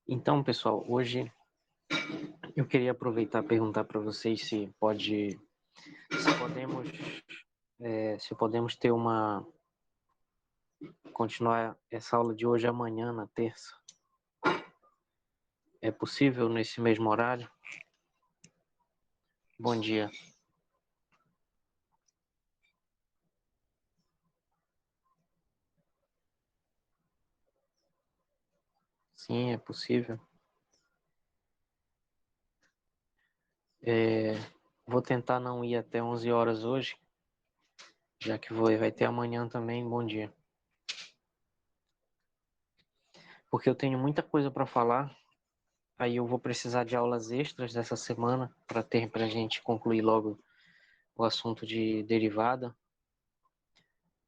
Então, pessoal, hoje eu queria aproveitar e perguntar para vocês se podemos continuar essa aula de hoje amanhã, na terça. É possível nesse mesmo horário? Bom dia. Sim, é possível. Vou tentar não ir até 11 horas hoje, já que vai ter amanhã também. Bom dia. Porque eu tenho muita coisa para falar, aí eu vou precisar de aulas extras dessa semana para a gente concluir logo o assunto de derivada.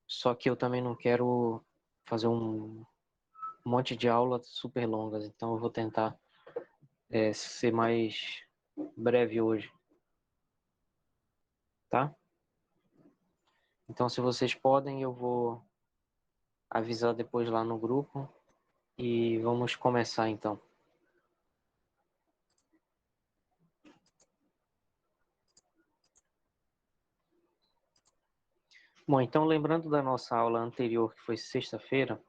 Só que eu também não quero fazer um monte de aulas super longas, então eu vou tentar ser mais breve hoje, tá? Então, se vocês podem, eu vou avisar depois lá no grupo e vamos começar então. Bom, então lembrando da nossa aula anterior, que foi sexta-feira,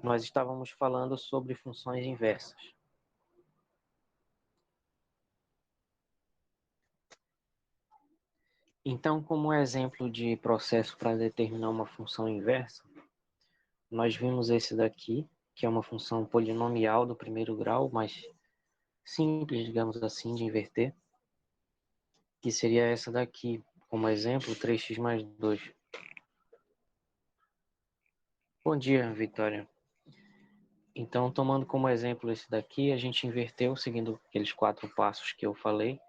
nós estávamos falando sobre funções inversas. Então, como exemplo de processo para determinar uma função inversa, nós vimos esse daqui, que é uma função polinomial do primeiro grau, mas simples, digamos assim, de inverter, que seria essa daqui, como exemplo, 3x mais 2. Bom dia, Vitória. Então, tomando como exemplo esse daqui, a gente inverteu seguindo aqueles 4 passos que eu falei.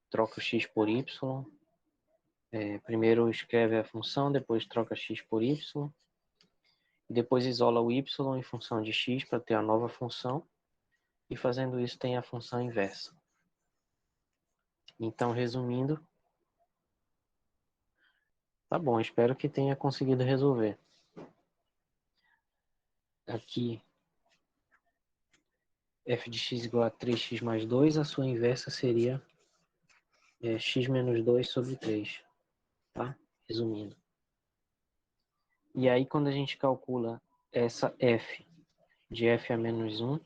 Troca o x por y. Primeiro escreve a função, depois troca x por y. Depois isola o y em função de x para ter a nova função. E fazendo isso tem a função inversa. Então, resumindo, tá bom, espero que tenha conseguido resolver. Aqui, f de x igual a 3x mais 2, a sua inversa seria x menos 2 sobre 3, tá? Resumindo. E aí, quando a gente calcula essa f de f a menos 1,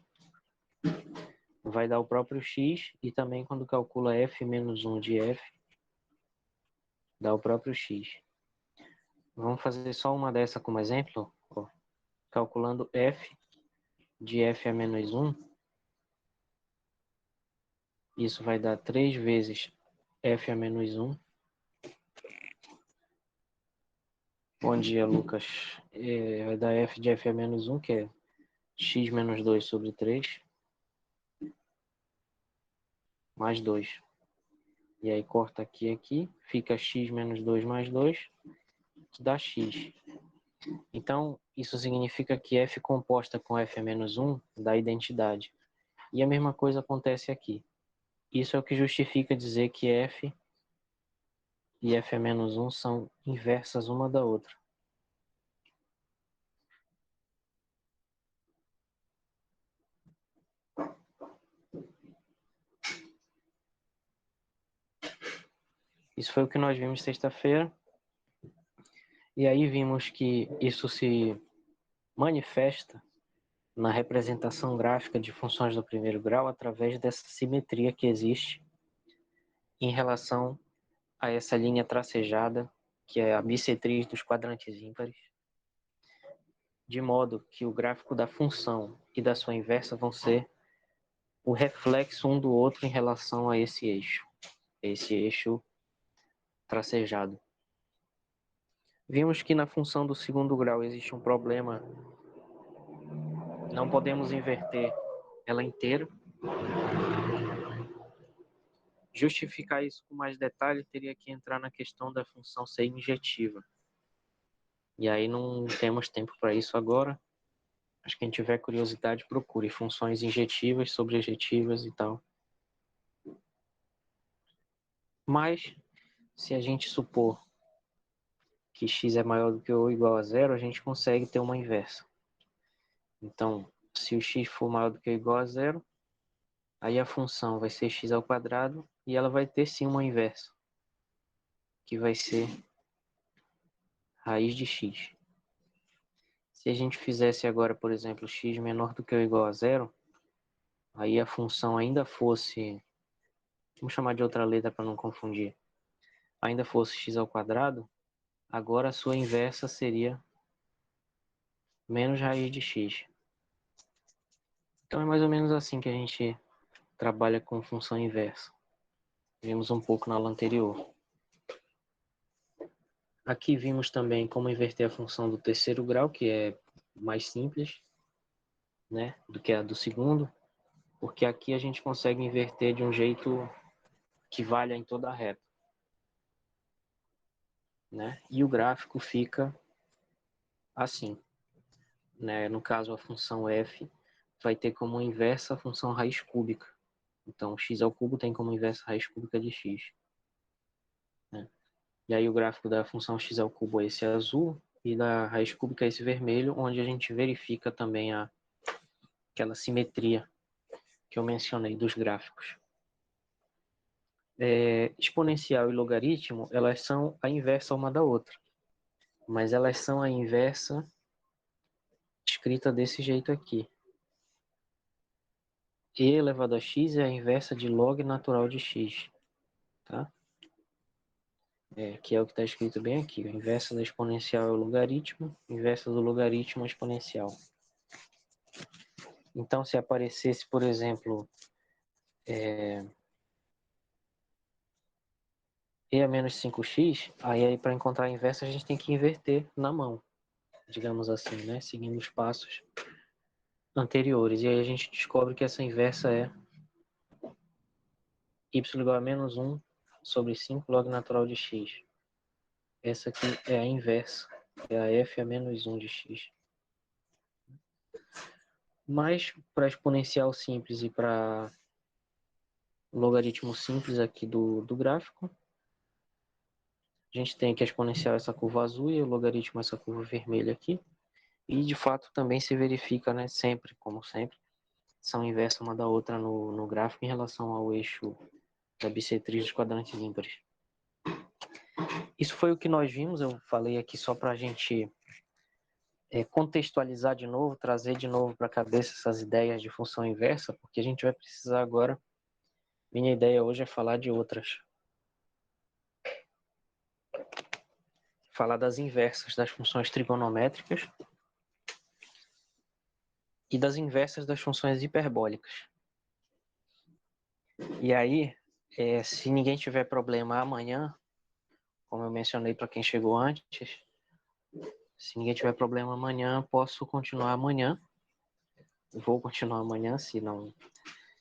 vai dar o próprio x, e também quando calcula f menos 1 de f, dá o próprio x. Vamos fazer só uma dessa como exemplo? Ó, calculando f de f a menos 1, isso vai dar 3 vezes f a menos 1. Bom dia, Lucas. Vai dar f de f a menos 1, que é x menos 2 sobre 3, mais 2. E aí corta aqui, fica x menos 2 mais 2, que dá x. Então, isso significa que f composta com f a menos 1 dá identidade. E a mesma coisa acontece aqui. Isso é o que justifica dizer que f e f a menos 1 são inversas uma da outra. Isso foi o que nós vimos sexta-feira. E aí vimos que isso se manifesta na representação gráfica de funções do primeiro grau através dessa simetria que existe em relação a essa linha tracejada, que é a bissetriz dos quadrantes ímpares, de modo que o gráfico da função e da sua inversa vão ser o reflexo um do outro em relação a esse eixo tracejado. Vimos que na função do segundo grau existe um problema, não podemos inverter ela inteira. Justificar isso com mais detalhe teria que entrar na questão da função ser injetiva. E aí não temos tempo para isso agora. Mas quem tiver curiosidade, procure funções injetivas, sobrejetivas e tal. Mas, se a gente supor que x é maior do que ou igual a zero, a gente consegue ter uma inversa. Então, se o x for maior do que ou igual a zero, aí a função vai ser x ao quadrado e ela vai ter sim uma inversa, que vai ser raiz de x. Se a gente fizesse agora, por exemplo, x menor do que ou igual a zero, aí a função ainda fosse, vamos chamar de outra letra para não confundir, ainda fosse x ao quadrado, agora a sua inversa seria menos raiz de x. Então é mais ou menos assim que a gente trabalha com função inversa. Vimos um pouco na aula anterior. Aqui vimos também como inverter a função do terceiro grau, que é mais simples, né, do que a do segundo, porque aqui a gente consegue inverter de um jeito que valha em toda a reta, né? E o gráfico fica assim, né? No caso, a função f vai ter como inversa a função raiz cúbica. Então, x ao cubo tem como inversa a raiz cúbica de x, né? E aí o gráfico da função x ao cubo é esse azul e da raiz cúbica é esse vermelho, onde a gente verifica também aquela simetria que eu mencionei dos gráficos. Exponencial e logaritmo, elas são a inversa uma da outra, mas elas são a inversa escrita desse jeito aqui. E elevado a x é a inversa de log natural de x, tá? Que é o que está escrito bem aqui. A inversa da exponencial é o logaritmo, inversa do logaritmo é a exponencial. Então, se aparecesse, por exemplo, e a menos 5x, aí para encontrar a inversa a gente tem que inverter na mão, digamos assim, né? Seguindo os passos anteriores. E aí a gente descobre que essa inversa é y igual a menos 1 sobre 5 log natural de x. Essa aqui é a inversa, é a f a menos 1 de x. Mas para exponencial simples e para logaritmo simples aqui do gráfico, a gente tem que a exponencial essa curva azul e o logaritmo essa curva vermelha aqui. E de fato também se verifica, né, sempre, como sempre, são inversas uma da outra no gráfico em relação ao eixo da bissetriz dos quadrantes ímpares. Isso foi o que nós vimos, eu falei aqui só para a gente contextualizar de novo, trazer de novo para a cabeça essas ideias de função inversa, porque a gente vai precisar agora, minha ideia hoje é falar de outras. Falar das inversas das funções trigonométricas e das inversas das funções hiperbólicas. E aí, se ninguém tiver problema amanhã, como eu mencionei para quem chegou antes, se ninguém tiver problema amanhã, posso continuar amanhã. Vou continuar amanhã, se não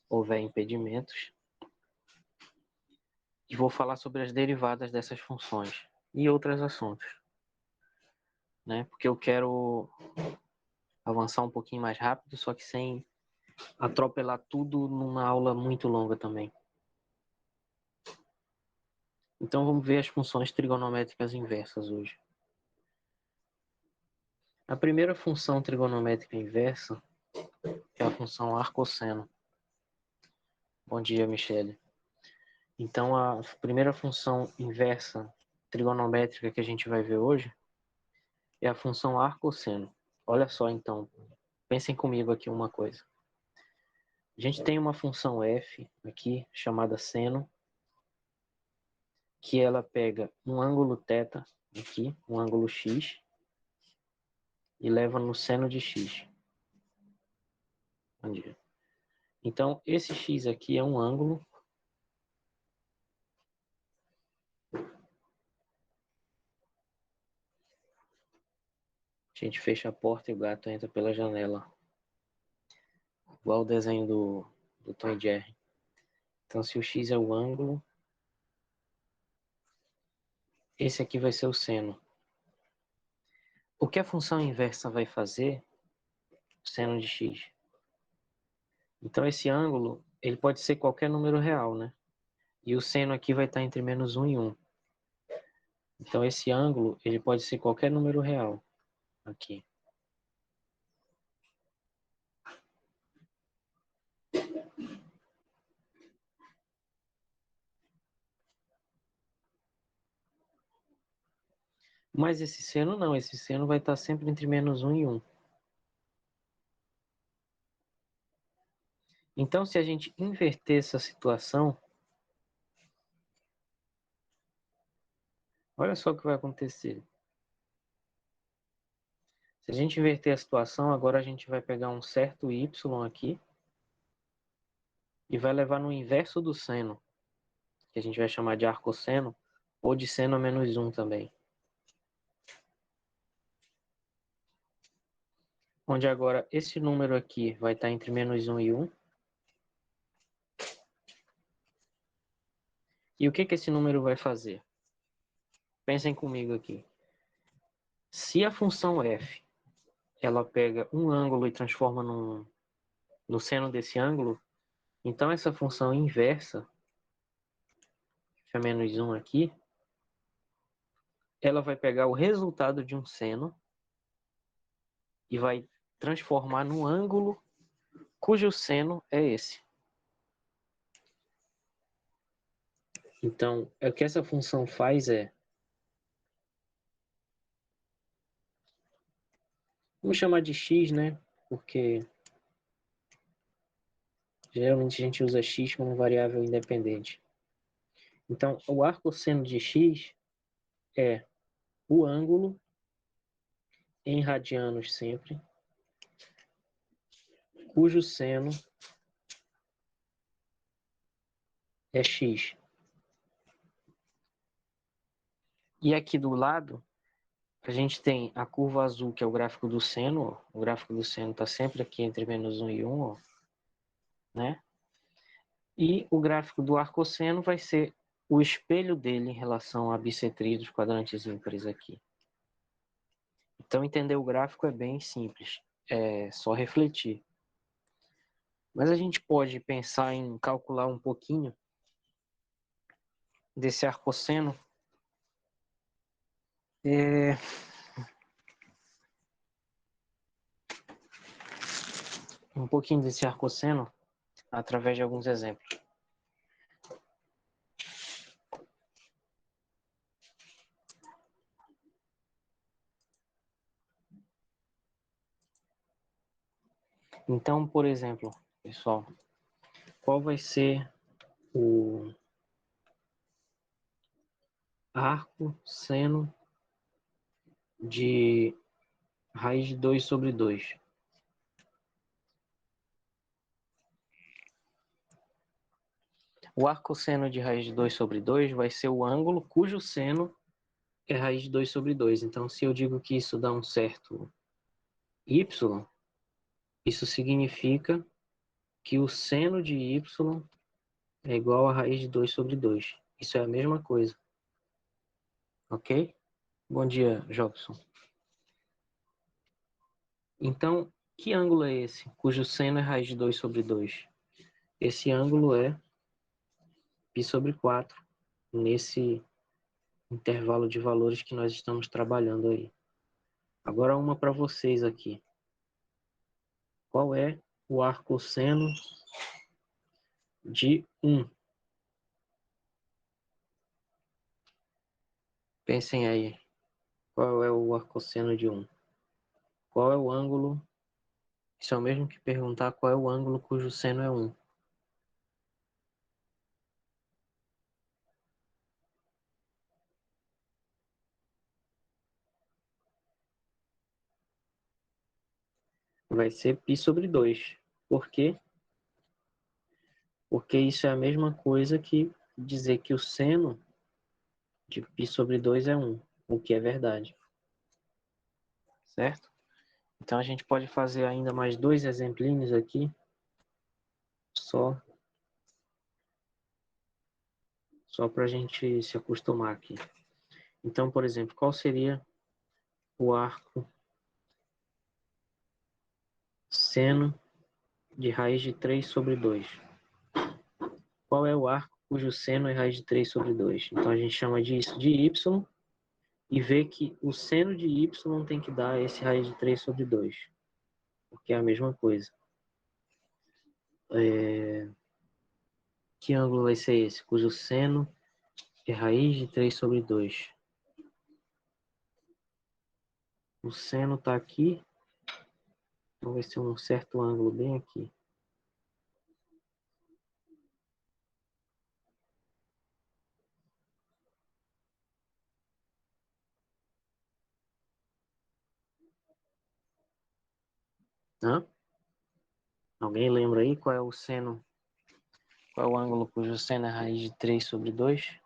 houver impedimentos. E vou falar sobre as derivadas dessas funções e outros assuntos, né? Porque eu quero avançar um pouquinho mais rápido, só que sem atropelar tudo numa aula muito longa também. Então vamos ver as funções trigonométricas inversas hoje. A primeira função trigonométrica inversa é a função arcosseno. Bom dia, Michele. Então a primeira função inversa trigonométrica que a gente vai ver hoje é a função arcosseno. Olha só então, pensem comigo aqui uma coisa. A gente tem uma função f aqui chamada seno, que ela pega um ângulo θ aqui, um ângulo x, e leva no seno de x. Então, esse x aqui é um ângulo a gente fecha a porta e o gato entra pela janela. Igual o desenho do Tom e Jerry. Então, se o x é o ângulo, esse aqui vai ser o seno. O que a função inversa vai fazer? Seno de x. Então, esse ângulo, ele pode ser qualquer número real, né? E o seno aqui vai estar entre menos 1 e 1. Então, esse ângulo, ele pode ser qualquer número real aqui. Mas esse seno não, esse seno vai estar sempre entre -1 e 1. Então, se a gente inverter essa situação, olha só o que vai acontecer. Se a gente inverter a situação, agora a gente vai pegar um certo y aqui e vai levar no inverso do seno, que a gente vai chamar de arcosseno, ou de seno a -1 também. Onde agora esse número aqui vai estar entre -1 e 1. E o que esse número vai fazer? Pensem comigo aqui. Se a função f ela pega um ângulo e transforma no seno desse ângulo, então essa função inversa, que é -1 aqui, ela vai pegar o resultado de um seno e vai transformar no ângulo cujo seno é esse. Então, o que essa função faz é, vamos chamar de x, né? Porque geralmente a gente usa x como variável independente. Então, o arcosseno de x é o ângulo em radianos sempre, cujo seno é x. E aqui do lado, a gente tem a curva azul, que é o gráfico do seno. Ó. O gráfico do seno está sempre aqui entre -1 e 1, ó, né? E o gráfico do arcosseno vai ser o espelho dele em relação à bissetria dos quadrantes ímpares aqui. Então, entender o gráfico é bem simples, é só refletir. Mas a gente pode pensar em calcular um pouquinho desse arcosseno. Um pouquinho desse arcosseno através de alguns exemplos. Então, por exemplo, pessoal, qual vai ser o arcosseno de raiz de 2 sobre 2? O arcosseno de raiz de 2 sobre 2 vai ser o ângulo cujo seno é raiz de 2 sobre 2. Então, se eu digo que isso dá um certo y, isso significa que o seno de y é igual a raiz de 2 sobre 2. Isso é a mesma coisa. Ok? Bom dia, Jobson. Então, que ângulo é esse, cujo seno é raiz de 2 sobre 2? Esse ângulo é π sobre 4, nesse intervalo de valores que nós estamos trabalhando aí. Agora uma para vocês aqui. Qual é o arcosseno de 1? Pensem aí. Qual é o arcosseno de 1? Qual é o ângulo? Isso é o mesmo que perguntar qual é o ângulo cujo seno é 1. Vai ser π sobre 2. Por quê? Porque isso é a mesma coisa que dizer que o seno de π sobre 2 é 1, o que é verdade. Certo? Então a gente pode fazer ainda mais dois exemplinhos aqui, só para a gente se acostumar aqui. Então, por exemplo, qual seria o arco seno de raiz de 3 sobre 2? Qual é o arco cujo seno é raiz de 3 sobre 2? Então a gente chama disso de y, e ver que o seno de y tem que dar esse raiz de 3 sobre 2, porque é a mesma coisa. Que ângulo vai ser esse? Cujo seno é raiz de 3 sobre 2. O seno está aqui, então vai ser um certo ângulo bem aqui. Hã? Alguém lembra aí qual é o seno? Qual é o ângulo cujo seno é raiz de 3 sobre 2?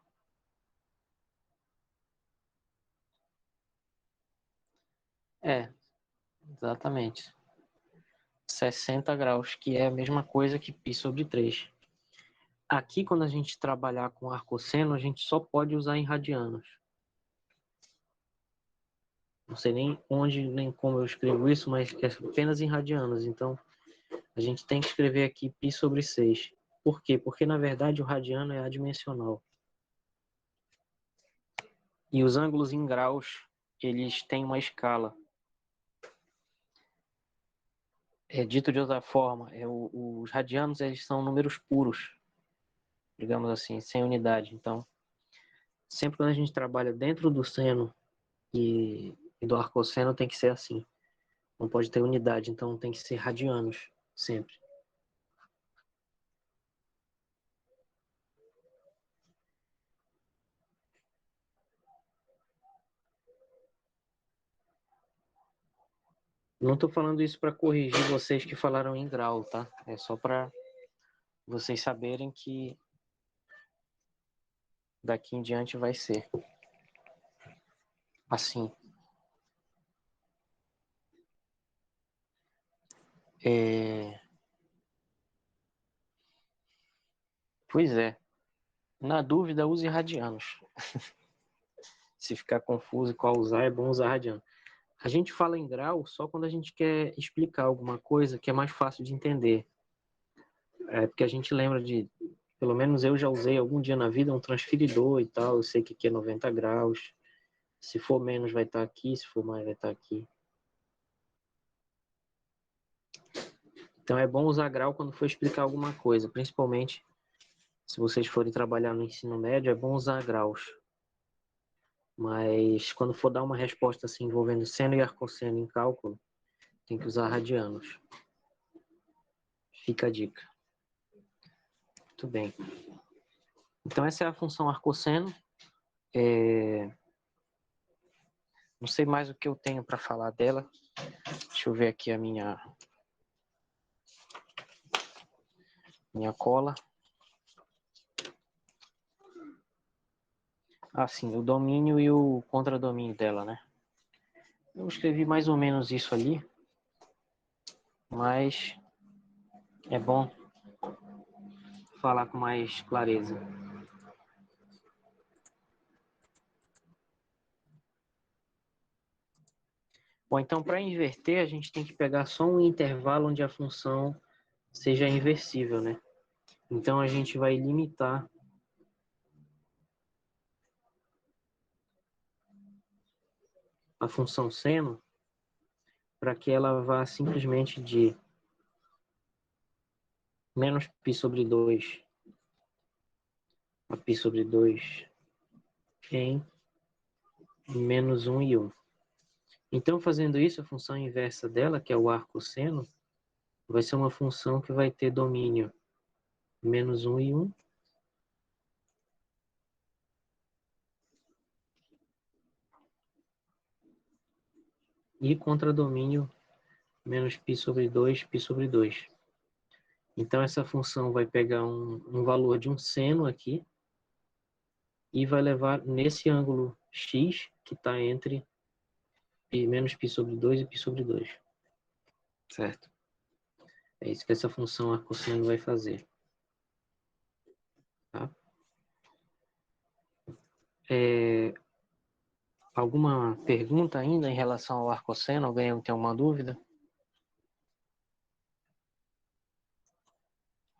É, exatamente. 60 graus, que é a mesma coisa que π sobre 3. Aqui, quando a gente trabalhar com arcosseno, a gente só pode usar em radianos. Não sei nem onde, nem como eu escrevo isso, mas é apenas em radianos. Então, a gente tem que escrever aqui π sobre 6. Por quê? Porque, na verdade, o radiano é adimensional. E os ângulos em graus, eles têm uma escala. É dito de outra forma, os radianos, eles são números puros, digamos assim, sem unidade. Então, sempre quando a gente trabalha dentro do seno e do arcosseno, tem que ser assim. Não pode ter unidade, então tem que ser radianos, sempre. Não estou falando isso para corrigir vocês que falaram em grau, tá? É só para vocês saberem que daqui em diante vai ser assim. Pois é. Na dúvida, use radianos. Se ficar confuso qual usar, é bom usar radiano. A gente fala em grau só quando a gente quer explicar alguma coisa que é mais fácil de entender. É porque a gente lembra de, pelo menos eu já usei algum dia na vida um transferidor e tal, eu sei que aqui é 90 graus. Se for menos vai estar aqui, se for mais vai estar aqui. Então é bom usar grau quando for explicar alguma coisa, principalmente se vocês forem trabalhar no ensino médio, é bom usar graus. Mas quando for dar uma resposta assim envolvendo seno e arcosseno em cálculo, tem que usar radianos. Fica a dica. Muito bem. Então essa é a função arcosseno. Não sei mais o que eu tenho para falar dela. Deixa eu ver aqui a minha cola. Ah, sim, o domínio e o contradomínio dela, né? Eu escrevi mais ou menos isso ali, mas é bom falar com mais clareza. Bom, então para inverter, a gente tem que pegar só um intervalo onde a função seja inversível, né? Então a gente vai limitar a função seno para que ela vá simplesmente de menos π sobre 2 a π sobre 2 em menos 1 e 1. Então, fazendo isso, a função inversa dela, que é o arcosseno, vai ser uma função que vai ter domínio menos 1 e 1, e contradomínio menos π sobre 2, π sobre 2. Então, essa função vai pegar um valor de um seno aqui e vai levar nesse ângulo x, que está entre menos π sobre 2 e π sobre 2. Certo? É isso que essa função arcosseno vai fazer. Tá? Alguma pergunta ainda em relação ao arcosseno? Alguém tem alguma dúvida?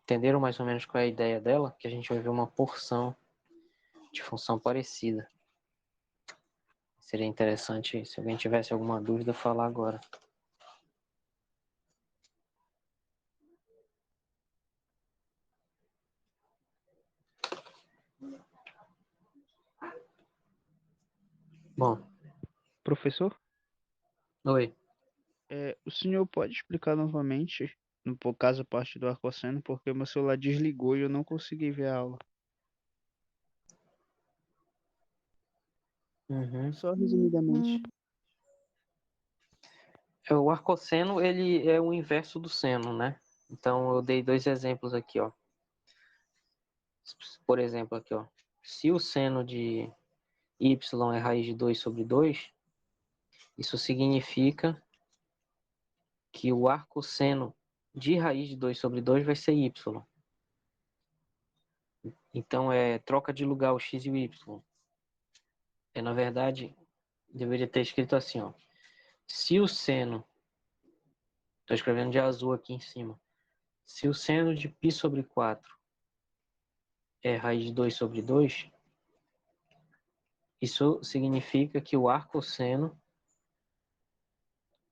Entenderam mais ou menos qual é a ideia dela? Que a gente vai ver uma porção de função parecida. Seria interessante, se alguém tivesse alguma dúvida, falar agora. Bom, Professor, oi. o senhor pode explicar novamente, no caso a parte do arcosseno, porque meu celular desligou e eu não consegui ver a aula. Uhum. Só resumidamente. O arcosseno, ele é o inverso do seno, né? Então, eu dei dois exemplos aqui, ó. Por exemplo, aqui, ó. Se o seno de y é raiz de 2 sobre 2, isso significa que o arcosseno de raiz de 2 sobre 2 vai ser y. Então, é troca de lugar o x e o y. Na verdade, deveria ter escrito assim, ó. Se o seno, estou escrevendo de azul aqui em cima. Se o seno de π sobre 4 é raiz de 2 sobre 2, isso significa que o arcosseno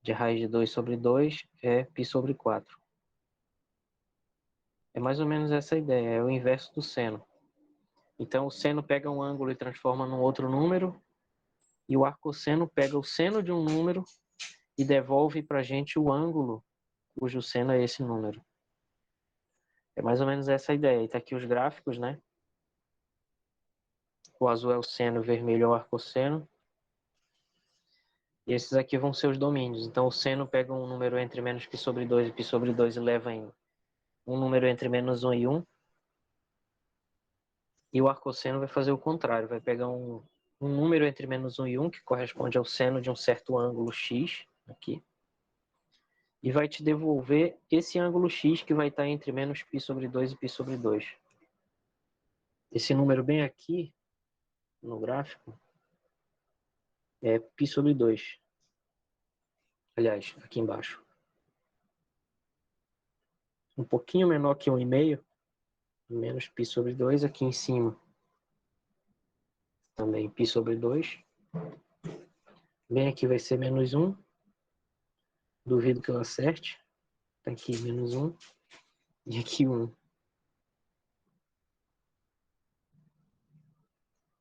de raiz de 2 sobre 2 é π sobre 4. É mais ou menos essa ideia, é o inverso do seno. Então, o seno pega um ângulo e transforma num outro número, e o arcosseno pega o seno de um número e devolve para a gente o ângulo cujo seno é esse número. É mais ou menos essa ideia. E tá aqui os gráficos, né? O azul é o seno, o vermelho é o arcosseno. E esses aqui vão ser os domínios. Então, o seno pega um número entre menos π sobre 2 e π sobre 2 e leva em um número entre menos 1 e 1. E o arcosseno vai fazer o contrário, vai pegar um número entre menos 1 e 1, que corresponde ao seno de um certo ângulo x, aqui, e vai te devolver esse ângulo x que vai estar entre menos π sobre 2 e π sobre 2. Esse número bem aqui, no gráfico, é π sobre 2. Aliás, aqui embaixo. Um pouquinho menor que 1,5, menos π sobre 2, aqui em cima. Também π sobre 2. Bem aqui vai ser menos 1. Duvido que eu acerte. Tá aqui menos 1. E aqui 1.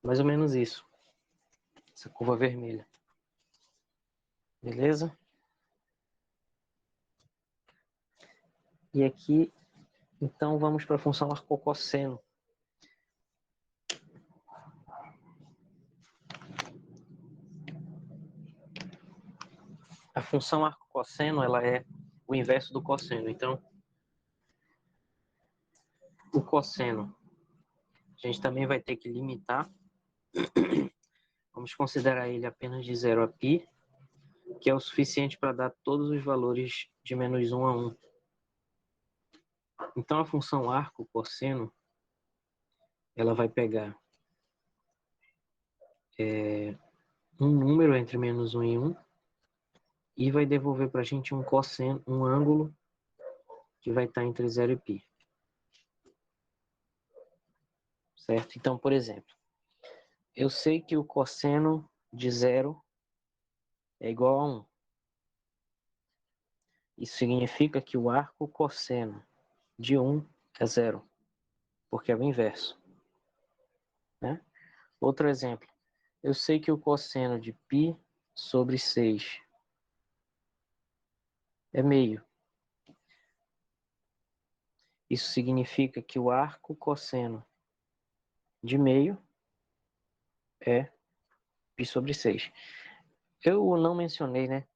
Mais ou menos isso. Essa curva vermelha. Beleza? E aqui, então, vamos para a função arcocosseno. A função arcocosseno, ela é o inverso do cosseno. Então, o cosseno, a gente também vai ter que limitar. Vamos considerar ele apenas de 0 a π, que é o suficiente para dar todos os valores de menos 1 a 1. Então, a função arcocosseno, ela vai pegar um número entre menos 1 e 1 e vai devolver para a gente um cosseno, um ângulo que vai estar entre 0 e π. Certo? Então, por exemplo, eu sei que o cosseno de 0 é igual a 1. Isso significa que o arco cosseno de 1 é 0, porque é o inverso. Né? Outro exemplo, eu sei que o cosseno de π sobre 6 é meio. Isso significa que o arco cosseno de meio é π sobre 6. Eu não mencionei, né?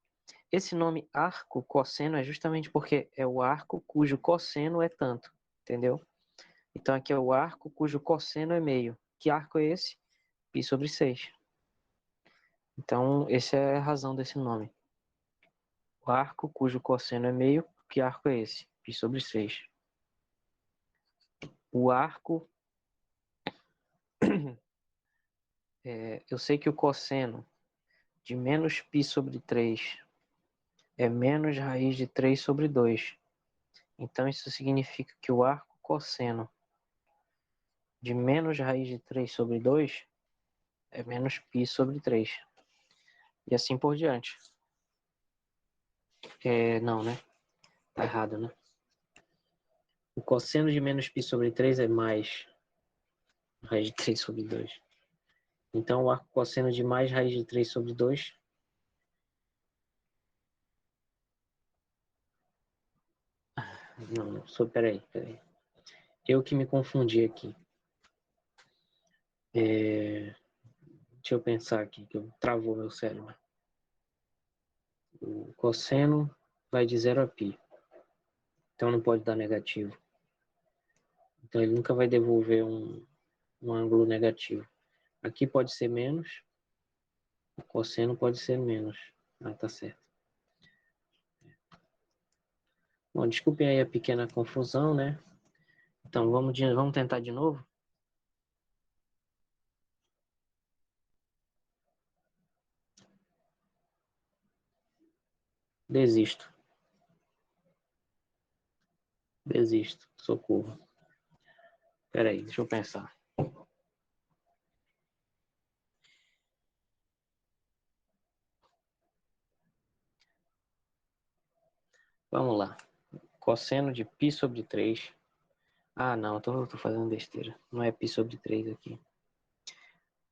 Esse nome arco cosseno é justamente porque é o arco cujo cosseno é tanto, entendeu? Então aqui é o arco cujo cosseno é meio. Que arco é esse? Π sobre 6. Então essa é a razão desse nome. O arco cujo cosseno é meio. Que arco é esse? Π sobre 6. O arco... eu sei que o cosseno de menos π sobre 3 é menos raiz de 3 sobre 2. Então isso significa que o arco cosseno de menos raiz de 3 sobre 2 é menos π sobre 3. E assim por diante. Não, né? Tá errado, né? O cosseno de menos π sobre 3 é mais raiz de 3 sobre 2. Então, o arco cosseno de mais raiz de 3 sobre 2... Não, peraí. Eu que me confundi aqui. Deixa eu pensar aqui, que travou meu cérebro. O cosseno vai de 0 a π. Então, não pode dar negativo. Então, ele nunca vai devolver um ângulo negativo. Aqui pode ser menos. O cosseno pode ser menos. Ah, tá certo. Bom, desculpem aí a pequena confusão, né? Então, vamos tentar de novo? Desisto. Socorro. Peraí, deixa eu pensar. Vamos lá. Cosseno de π sobre 3. Ah, não, tô fazendo besteira. Não é π sobre 3 aqui.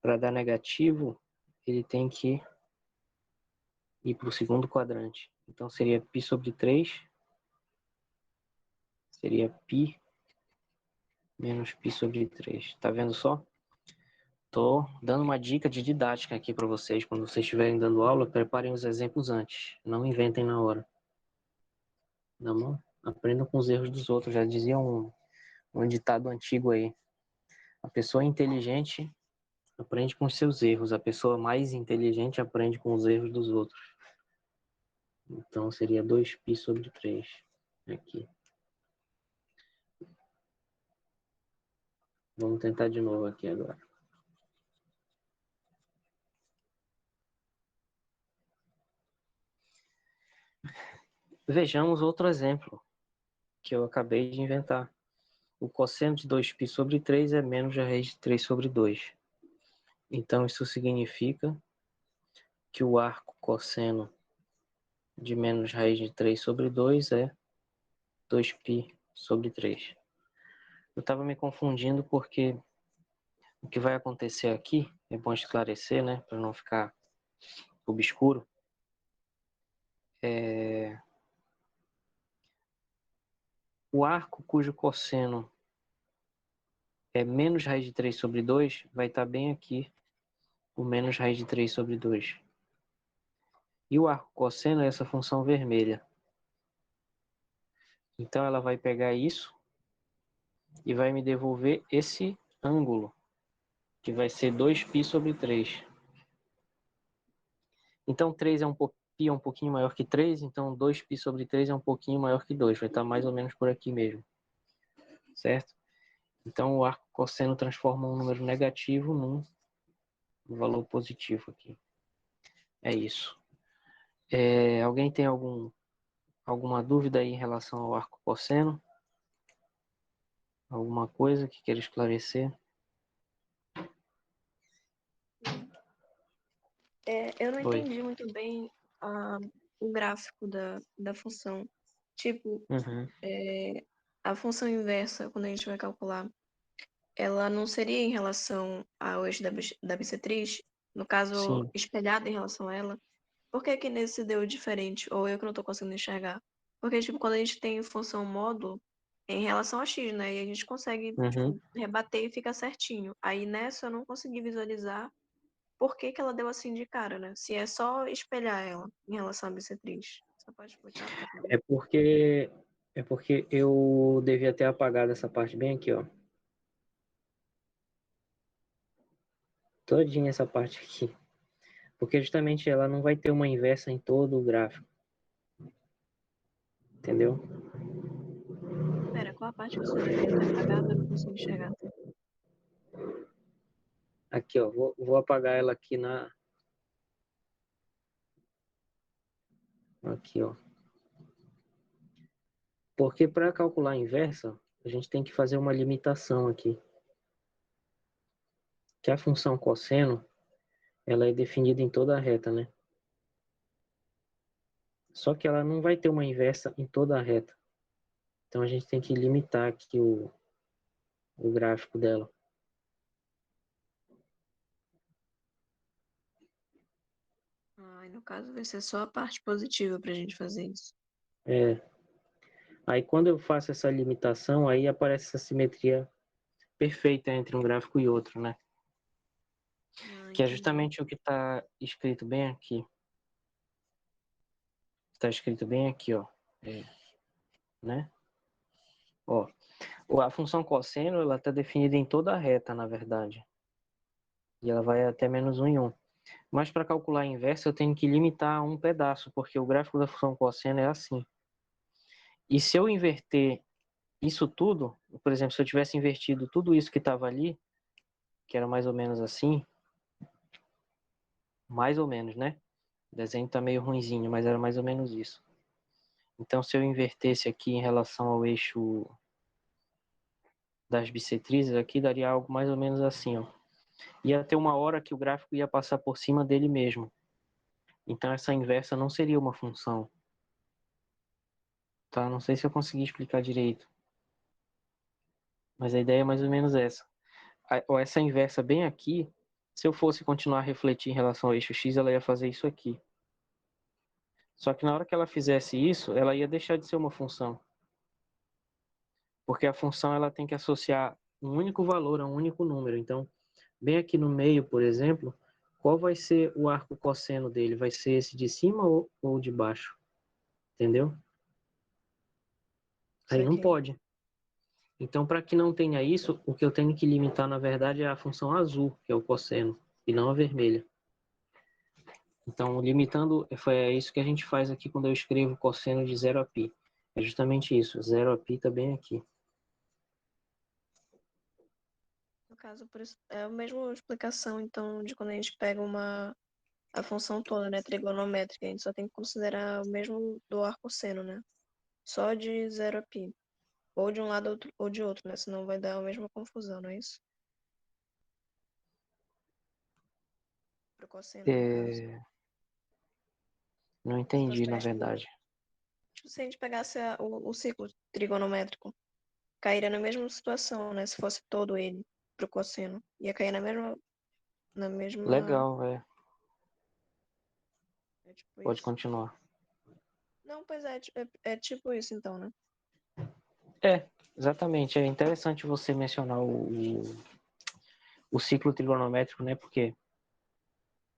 Para dar negativo, ele tem que ir para o segundo quadrante. Então, seria π sobre 3. Seria π menos π sobre 3. Tá vendo só? Tô dando uma dica de didática aqui para vocês. Quando vocês estiverem dando aula, preparem os exemplos antes. Não inventem na hora. Não? Aprendam com os erros dos outros. Já dizia um ditado antigo aí. A pessoa inteligente aprende com os seus erros. A pessoa mais inteligente aprende com os erros dos outros. Então, seria 2π sobre 3. Aqui. Vamos tentar de novo aqui agora. Vejamos outro exemplo que eu acabei de inventar. O cosseno de 2π sobre 3 é menos a raiz de 3 sobre 2. Então, isso significa que o arco cosseno de menos raiz de 3 sobre 2 é 2π sobre 3. Eu estava me confundindo porque o que vai acontecer aqui, é bom esclarecer, né, para não ficar obscuro, o arco cujo cosseno é menos raiz de 3 sobre 2 vai estar bem aqui, o menos raiz de 3 sobre 2. E o arco cosseno é essa função vermelha. Então, ela vai pegar isso e vai me devolver esse ângulo, que vai ser 2π sobre 3. Então, 3 π é um pouquinho maior que 3, então 2π sobre 3 é um pouquinho maior que 2. Vai estar mais ou menos por aqui mesmo, certo? Então, o arco cosseno transforma um número negativo num valor positivo aqui. É isso. Alguém tem alguma dúvida aí em relação ao arco cosseno? Alguma coisa que queira esclarecer? Eu não Oi. entendi muito bem o gráfico da função. Tipo, Uhum. a função inversa, quando a gente vai calcular, ela não seria em relação ao eixo da bissetriz? No caso, Sim. espelhada em relação a ela? Por que que nesse deu diferente? Ou eu que não tô conseguindo enxergar? Porque, tipo, quando a gente tem função módulo, é em relação a x, né? E a gente consegue, Uhum. tipo, rebater e fica certinho. Aí nessa eu não consegui visualizar por que que ela deu assim de cara, né? Se é só espelhar ela em relação à bissetriz. Você pode explicar pra É poder? porque, é porque eu devia ter apagado essa parte bem aqui, ó. Todinha essa parte aqui. Porque justamente ela não vai ter uma inversa em todo o gráfico. Entendeu? Pera, qual a parte que você devia ter apagado? Eu não consigo enxergar. Aqui, ó. Vou apagar ela aqui na... Aqui, ó. Porque para calcular a inversa, a gente tem que fazer uma limitação aqui. Que a função cosseno, ela é definida em toda a reta, né? Só que ela não vai ter uma inversa em toda a reta. Então a gente tem que limitar aqui o gráfico dela. Ah, e no caso vai ser só a parte positiva pra gente fazer isso. É. Aí quando eu faço essa limitação, aí aparece essa simetria perfeita entre um gráfico e outro, né? Ah, Que é entendi. justamente o que está escrito bem aqui. Está escrito bem aqui, ó. É, né? Ó, a função cosseno, ela está definida em toda a reta, na verdade. E ela vai até -1 em 1. Mas para calcular a inversa, eu tenho que limitar a um pedaço, porque o gráfico da função cosseno é assim. E se eu inverter isso tudo, por exemplo, se eu tivesse invertido tudo isso que estava ali, que era mais ou menos assim, mais ou menos, né? O desenho está meio ruinzinho, mas era mais ou menos isso. Então, se eu invertesse aqui em relação ao eixo das bissetrizes, aqui daria algo mais ou menos assim, ó. Ia ter uma hora que o gráfico ia passar por cima dele mesmo. Então, essa inversa não seria uma função. Tá? Não sei se eu consegui explicar direito. Mas a ideia é mais ou menos essa. Ou essa inversa bem aqui, se eu fosse continuar a refletir em relação ao eixo X, ela ia fazer isso aqui. Só que na hora que ela fizesse isso, ela ia deixar de ser uma função. Porque a função ela tem que associar um único valor a um único número. Então, bem aqui no meio, por exemplo, qual vai ser o arco cosseno dele? Vai ser esse de cima ou de baixo? Entendeu? Isso Aí não aqui. pode. Então, para que não tenha isso, o que eu tenho que limitar, na verdade, é a função azul, que é o cosseno, e não a vermelha. Então, limitando, é isso que a gente faz aqui quando eu escrevo cosseno de 0 a π. É justamente isso, 0 a π está bem aqui. No caso, por isso, é a mesma explicação, então, de quando a gente pega a função toda, né, trigonométrica, a gente só tem que considerar o mesmo do arcosseno, né? Só de 0 a π. Ou de um lado ou de outro, né? Senão vai dar a mesma confusão, não é isso? Pro cosseno, no caso. É, não Se fosse entendi, na pegar, tipo, verdade. se a gente pegasse o ciclo trigonométrico, cairia na mesma situação, né? Se fosse todo ele pro cosseno. Ia cair na mesma. Legal, É tipo pode isso. continuar. Não, pois é, é tipo isso então, né? Exatamente. É interessante você mencionar o ciclo trigonométrico, né? Porque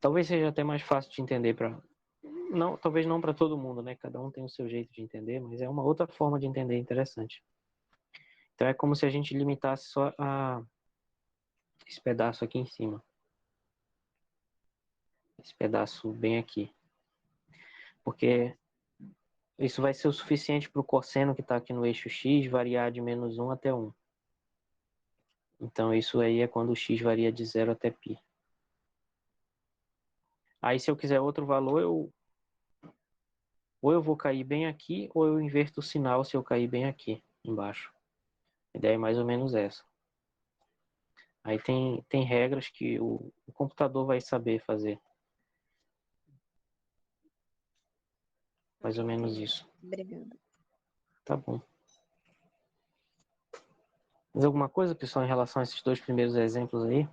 talvez seja até mais fácil de entender para não, talvez não para todo mundo, né? Cada um tem o seu jeito de entender, mas é uma outra forma de entender interessante. Então é como se a gente limitasse só a esse pedaço aqui em cima, esse pedaço bem aqui, porque isso vai ser o suficiente para o cosseno que está aqui no eixo x variar de -1 até 1. Então isso aí é quando o x varia de 0 até π. Aí se eu quiser outro valor, ou eu vou cair bem aqui, ou eu inverto o sinal se eu cair bem aqui embaixo. A ideia é mais ou menos essa. Aí tem regras que o computador vai saber fazer. Mais ou Ok, menos entendi. isso. Obrigada. Tá bom. Mais alguma coisa, pessoal, em relação a esses dois primeiros exemplos aí?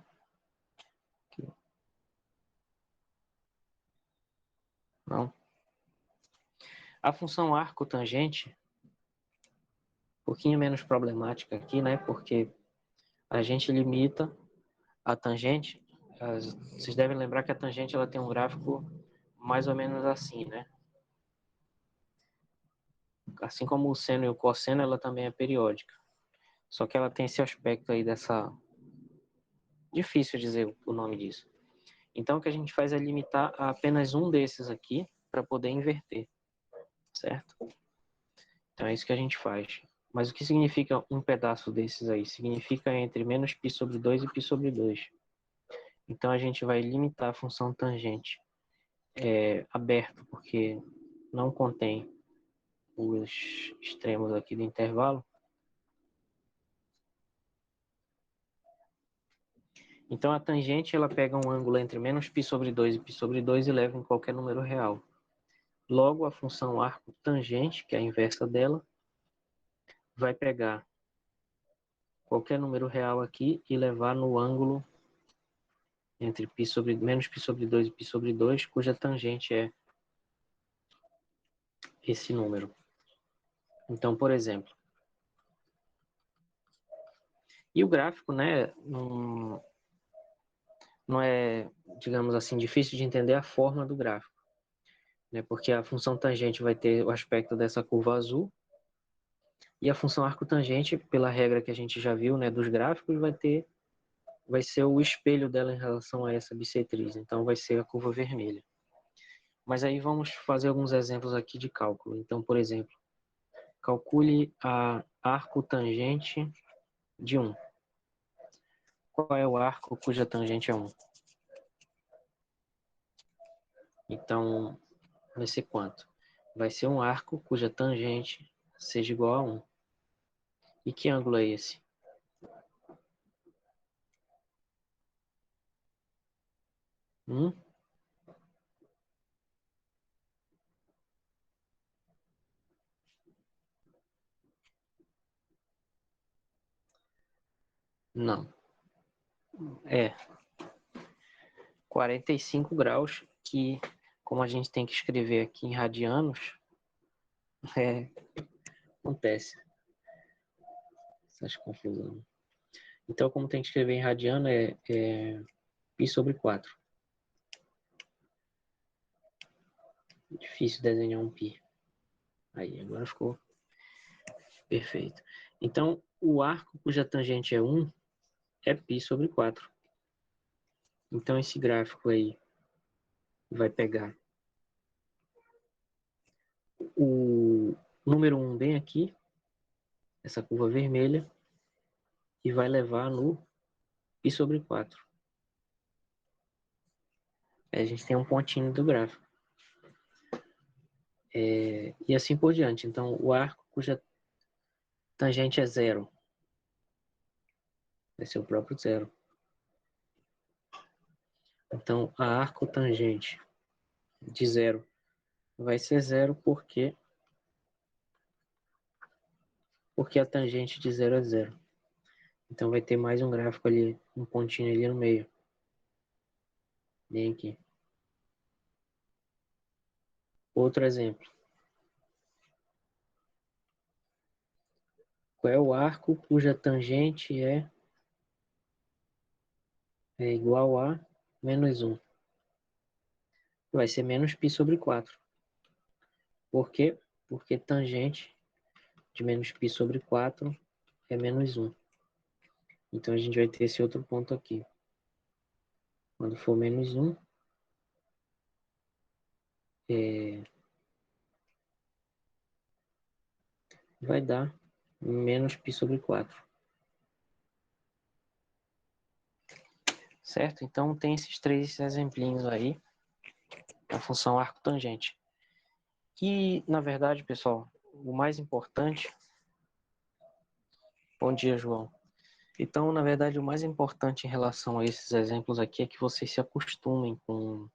Não. A função arco-tangente, um pouquinho menos problemática aqui, né? Porque a gente limita a tangente. Vocês devem lembrar que a tangente ela tem um gráfico mais ou menos assim, né? Assim como o seno e o cosseno, ela também é periódica. Só que ela tem esse aspecto aí dessa... Difícil dizer o nome disso. Então, o que a gente faz é limitar a apenas um desses aqui para poder inverter, certo? Então, é isso que a gente faz. Mas o que significa um pedaço desses aí? Significa entre -π/2 e π/2. Então, a gente vai limitar a função tangente aberto, porque não contém os extremos aqui do intervalo. Então, a tangente ela pega um ângulo entre -π/2 e π/2 e leva em qualquer número real. Logo, a função arco tangente, que é a inversa dela, vai pegar qualquer número real aqui e levar no ângulo entre π sobre, menos π sobre 2 e π sobre 2, cuja tangente é esse número. Então, por exemplo, e o gráfico, né, não é, digamos assim, difícil de entender a forma do gráfico, né, porque a função tangente vai ter o aspecto dessa curva azul, e a função arco tangente, pela regra que a gente já viu, né, dos gráficos, vai ser o espelho dela em relação a essa bissetriz, então vai ser a curva vermelha. Mas aí vamos fazer alguns exemplos aqui de cálculo. Então, por exemplo, calcule a arco tangente de 1. Qual é o arco cuja tangente é 1? Então, vai ser quanto? Vai ser um arco cuja tangente seja igual a 1. E que ângulo é esse? Hum? Não. É 45 graus, que, como a gente tem que escrever aqui em radianos, acontece essas confusões. Então, como tem que escrever em radiano, é π sobre 4. Difícil desenhar um π. Aí, agora ficou perfeito. Então, o arco cuja tangente é 1 é π sobre 4. Então, esse gráfico aí vai pegar o número 1 bem aqui, essa curva vermelha, e vai levar no π sobre 4. Aí a gente tem um pontinho do gráfico. E assim por diante. Então, o arco cuja tangente é 0 vai ser o próprio 0. Então, a arco tangente de 0 vai ser 0 porque a tangente de 0 é 0. Então vai ter mais um gráfico ali, um pontinho ali no meio. Bem aqui. Outro exemplo. Qual é o arco cuja tangente é igual a menos 1? Vai ser menos π sobre 4. Por quê? Porque tangente de menos π sobre 4 é menos 1. Então a gente vai ter esse outro ponto aqui. Quando for menos 1, vai dar menos π sobre 4. Certo? Então tem esses três exemplinhos aí da função arco tangente. E, na verdade, pessoal, o mais importante... Bom dia, João. Então, na verdade, o mais importante em relação a esses exemplos aqui é que vocês se acostumem com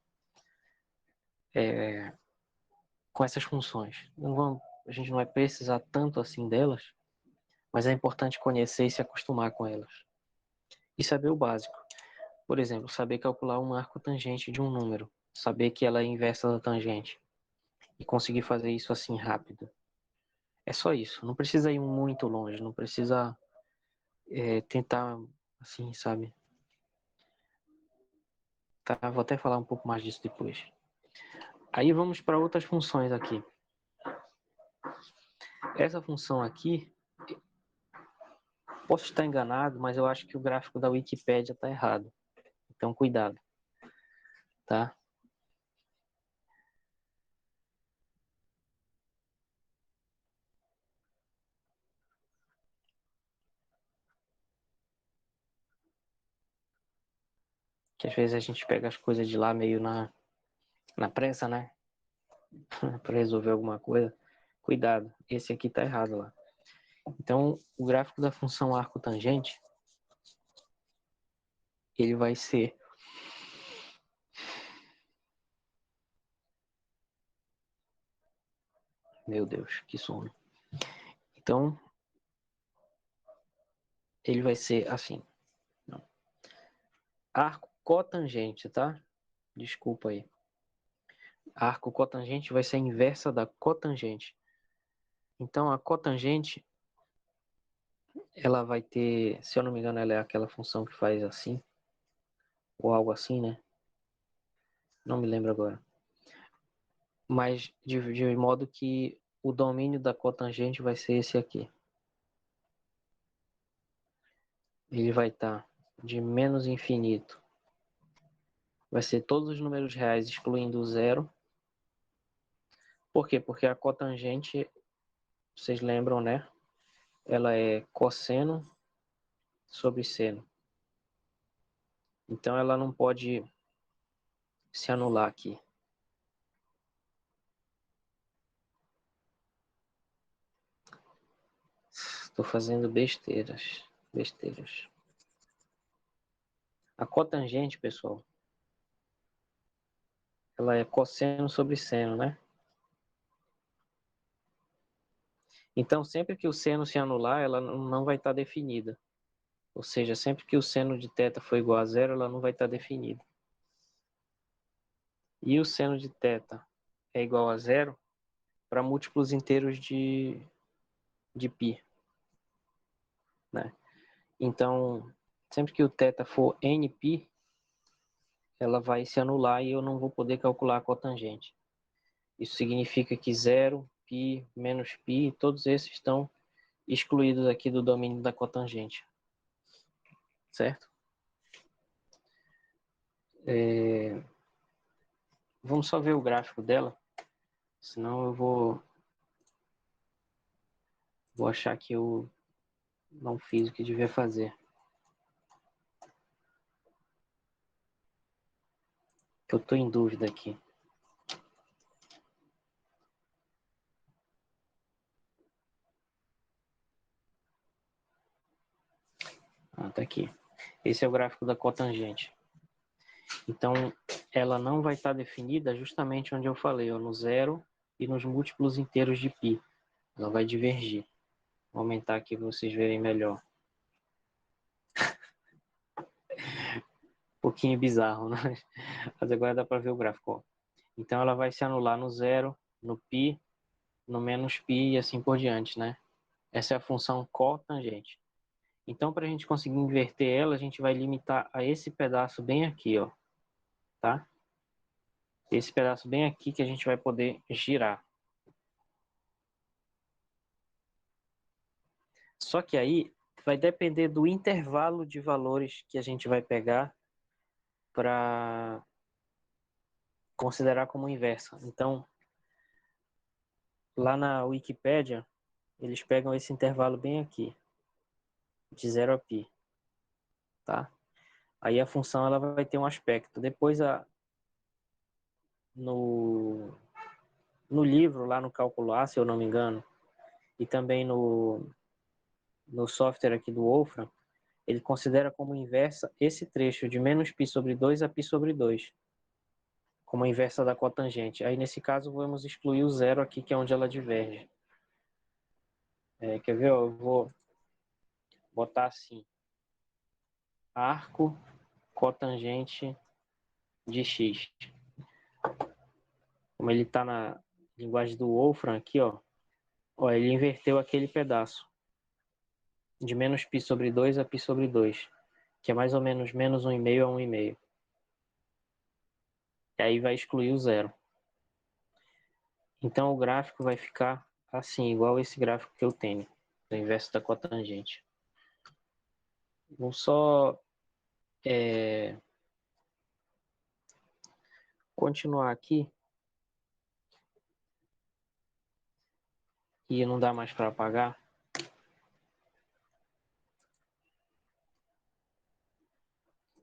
essas funções. A gente não vai precisar tanto assim delas, mas é importante conhecer e se acostumar com elas. E saber o básico. Por exemplo, saber calcular um arco tangente de um número. Saber que ela é inversa da tangente. E conseguir fazer isso assim rápido. É só isso. Não precisa ir muito longe. Não precisa tentar, assim, sabe? Tá, vou até falar um pouco mais disso depois. Aí vamos para outras funções aqui. Essa função aqui, posso estar enganado, mas eu acho que o gráfico da Wikipédia está errado. Então, cuidado. Tá? Que às vezes a gente pega as coisas de lá meio na pressa, né? Para resolver alguma coisa. Cuidado, esse aqui está errado lá. Então, o gráfico da função arco tangente, ele vai ser Meu Deus, que sono. Então, ele vai ser assim. Não. Arco cotangente, tá? Desculpa aí. Arco cotangente vai ser a inversa da cotangente. Então, a cotangente, ela vai ter, se eu não me engano, ela é aquela função que faz assim, ou algo assim, né? Não me lembro agora. Mas de modo que o domínio da cotangente vai ser esse aqui. Ele vai estar de menos infinito. Vai ser todos os números reais excluindo o zero. Por quê? Porque a cotangente, vocês lembram, né? Ela é cosseno sobre seno. Então ela não pode se anular aqui. Estou fazendo besteiras. Besteiras. A cotangente, pessoal, ela é cosseno sobre seno, né? Então, sempre que o seno se anular, ela não vai estar definida. Ou seja, sempre que o seno de θ for igual a zero, ela não vai estar definida. E o seno de θ é igual a zero para múltiplos inteiros de π, né? Então, sempre que o θ for nπ, ela vai se anular e eu não vou poder calcular a cotangente. Isso significa que zero, π, menos π, todos esses estão excluídos aqui do domínio da cotangente. Certo? Vamos só ver o gráfico dela, senão eu vou achar que eu não fiz o que devia fazer. Eu estou em dúvida aqui. Tá aqui. Esse é o gráfico da cotangente. Então, ela não vai estar definida justamente onde eu falei, ó, no zero e nos múltiplos inteiros de π. Ela vai divergir. Vou aumentar aqui para vocês verem melhor. Um pouquinho bizarro, né? Mas agora dá para ver o gráfico. Ó. Então, ela vai se anular no zero, no π, no menos π e assim por diante, né? Essa é a função cotangente. Então, para a gente conseguir inverter ela, a gente vai limitar a esse pedaço bem aqui, ó, tá? Esse pedaço bem aqui que a gente vai poder girar. Só que aí vai depender do intervalo de valores que a gente vai pegar para considerar como inversa. Então, lá na Wikipédia, eles pegam esse intervalo bem aqui, de 0 a π, tá? Aí a função ela vai ter um aspecto. Depois, no, no livro, lá no Cálculo A, se eu não me engano, e também no software aqui do Wolfram, ele considera como inversa esse trecho de menos π sobre 2 a π sobre 2, como a inversa da cotangente. Aí, nesse caso, vamos excluir o zero aqui, que é onde ela diverge. Quer ver? Eu vou botar assim. Arco cotangente de x. Como ele está na linguagem do Wolfram aqui, ó, ele inverteu aquele pedaço. De menos π sobre 2 a π sobre 2, que é mais ou menos menos 1,5 a 1,5. E aí vai excluir o zero. Então o gráfico vai ficar assim, igual esse gráfico que eu tenho, do inverso da cotangente. Vou só continuar aqui e não dá mais para apagar.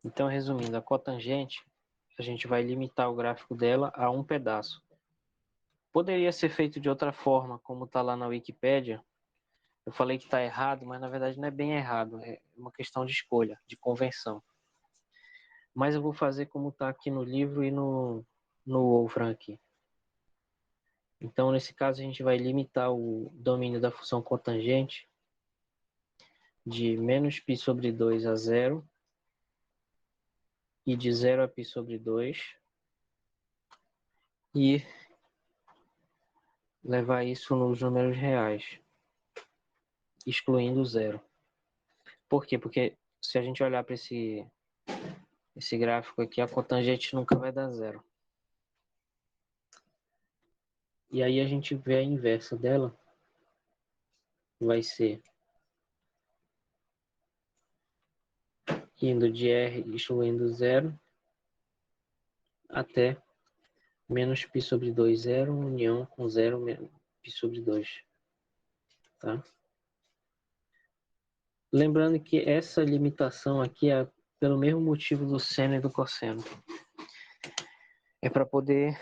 Então, resumindo, a cotangente, a gente vai limitar o gráfico dela a um pedaço. Poderia ser feito de outra forma, como está lá na Wikipédia. Eu falei que está errado, mas na verdade não é bem errado. É uma questão de escolha, de convenção. Mas eu vou fazer como está aqui no livro e no Wolfram aqui. Então, nesse caso, a gente vai limitar o domínio da função cotangente de menos π sobre 2 a zero e de 0 a π sobre 2 e levar isso nos números reais, excluindo o zero. Por quê? Porque se a gente olhar para esse gráfico aqui, a cotangente nunca vai dar zero. E aí a gente vê a inversa dela, vai ser indo de R excluindo zero até menos π sobre 2, zero, união com zero, menos π sobre 2. Tá? Lembrando que essa limitação aqui é pelo mesmo motivo do seno e do cosseno. É para poder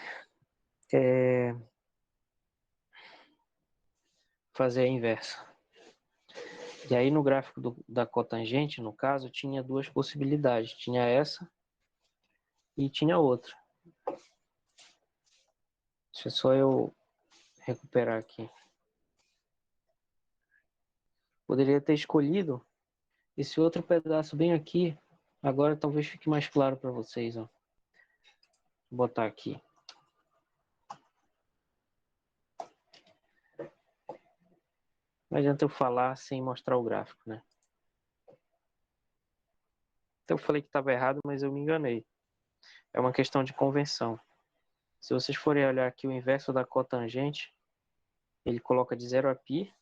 fazer a inversa. E aí no gráfico da cotangente, no caso, tinha duas possibilidades. Tinha essa e tinha outra. Deixa só eu recuperar aqui. Poderia ter escolhido esse outro pedaço bem aqui. Agora talvez fique mais claro para vocês. Ó. Vou botar aqui. Não adianta eu falar sem mostrar o gráfico, né? Então eu falei que estava errado, mas eu me enganei. É uma questão de convenção. Se vocês forem olhar aqui o inverso da cotangente, ele coloca de 0 a π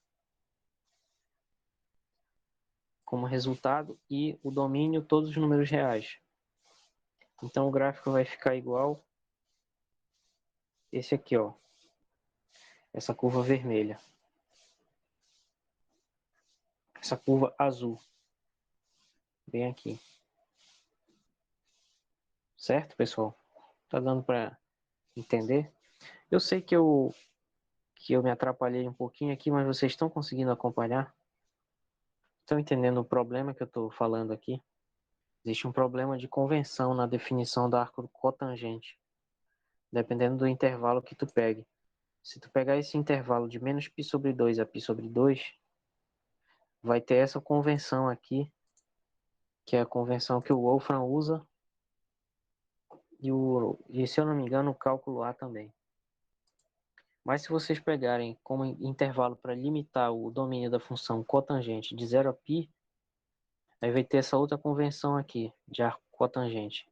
como resultado e o domínio todos os números reais. Então o gráfico vai ficar igual esse aqui, ó. Essa curva vermelha. Essa curva azul. Bem aqui. Certo, pessoal? Tá dando para entender? Eu sei que eu me atrapalhei um pouquinho aqui, mas vocês estão conseguindo acompanhar? Estão entendendo o problema que eu estou falando aqui? Existe um problema de convenção na definição do arco cotangente, dependendo do intervalo que tu pegue. Se tu pegar esse intervalo de menos π sobre 2 a π sobre 2, vai ter essa convenção aqui, que é a convenção que o Wolfram usa, e se eu não me engano, o cálculo A também. Mas se vocês pegarem como intervalo para limitar o domínio da função cotangente de 0 a π, aí vai ter essa outra convenção aqui, de arco cotangente,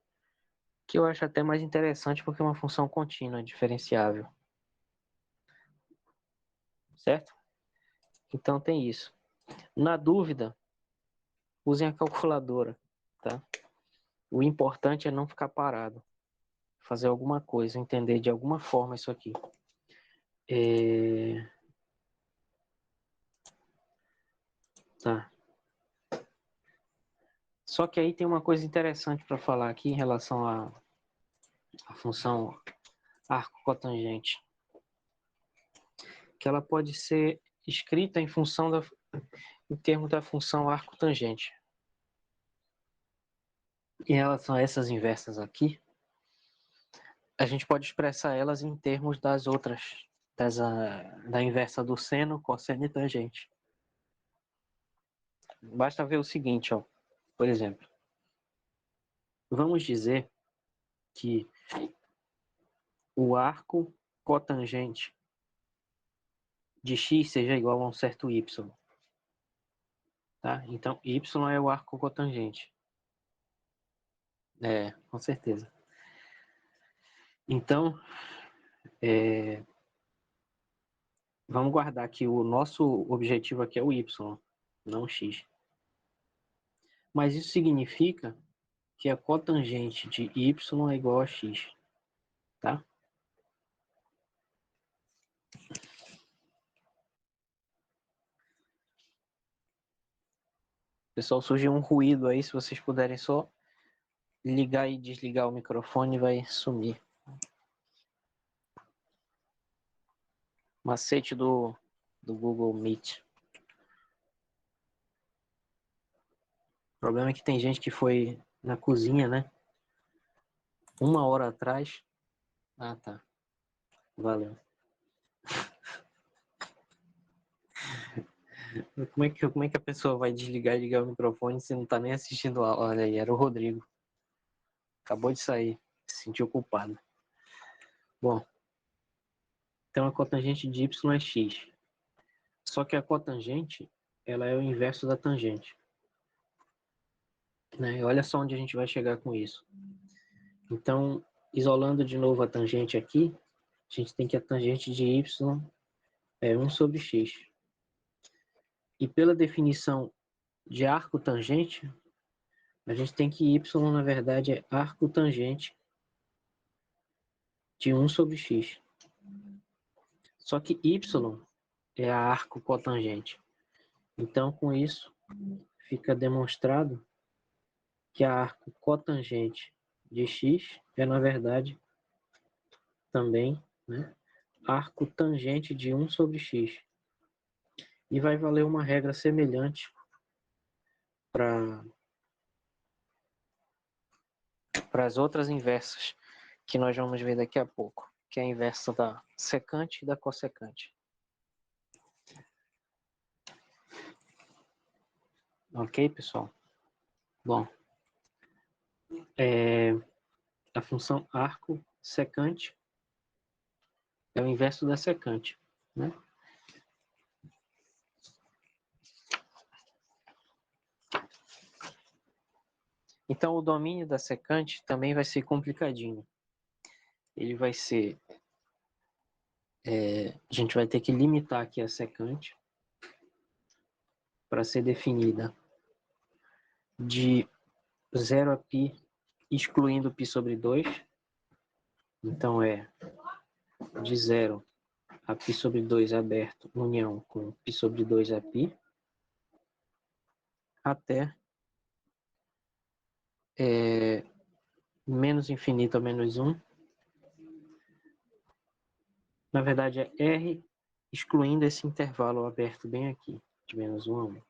que eu acho até mais interessante porque é uma função contínua, diferenciável. Certo? Então tem isso. Na dúvida, usem a calculadora, tá? O importante é não ficar parado. Fazer alguma coisa, entender de alguma forma isso aqui. Tá. Só que aí tem uma coisa interessante para falar aqui em relação à função arco cotangente. Que ela pode ser escrita em termos da função arco tangente. Em relação a essas inversas aqui, a gente pode expressar elas em termos das outras, da inversa do seno, cosseno e tangente. Basta ver o seguinte, ó, por exemplo. Vamos dizer que o arco cotangente de x seja igual a um certo y. Tá? Então, y é o arco cotangente. Com certeza. Então, vamos guardar que o nosso objetivo aqui é o y, não o x. Mas isso significa que a cotangente de y é igual a x. Tá? Pessoal, surgiu um ruído aí, se vocês puderem só ligar e desligar o microfone, vai sumir. Macete do Google Meet. O problema é que tem gente que foi na cozinha, né? 1 hora atrás. Ah, tá. Valeu. Como é que a pessoa vai desligar e ligar o microfone se não tá nem assistindo a aula? Olha aí, era o Rodrigo. Acabou de sair, se sentiu culpado. Bom, então a cotangente de y é x. Só que a cotangente, ela é o inverso da tangente. Né? Olha só onde a gente vai chegar com isso. Então, isolando de novo a tangente aqui, a gente tem que a tangente de y é 1 sobre x. E pela definição de arco tangente, a gente tem que y, na verdade, é arco tangente de 1 sobre x. Só que y é a arco cotangente. Então, com isso, fica demonstrado que a arco cotangente de x é, na verdade, também, né, arco tangente de 1 sobre x. E vai valer uma regra semelhante para as outras inversas, que nós vamos ver daqui a pouco, que é a inversa da secante e da cossecante. Ok, pessoal? Bom, a função arco secante é o inverso da secante, né? Então, o domínio da secante também vai ser complicadinho. Ele vai ser... a gente vai ter que limitar aqui a secante para ser definida de 0 a π, excluindo π sobre 2. Então, é de 0 a π sobre 2 aberto, união com π sobre 2 a π, até menos infinito a menos 1. Na verdade, é R excluindo esse intervalo aberto bem aqui, de menos 1 a 1.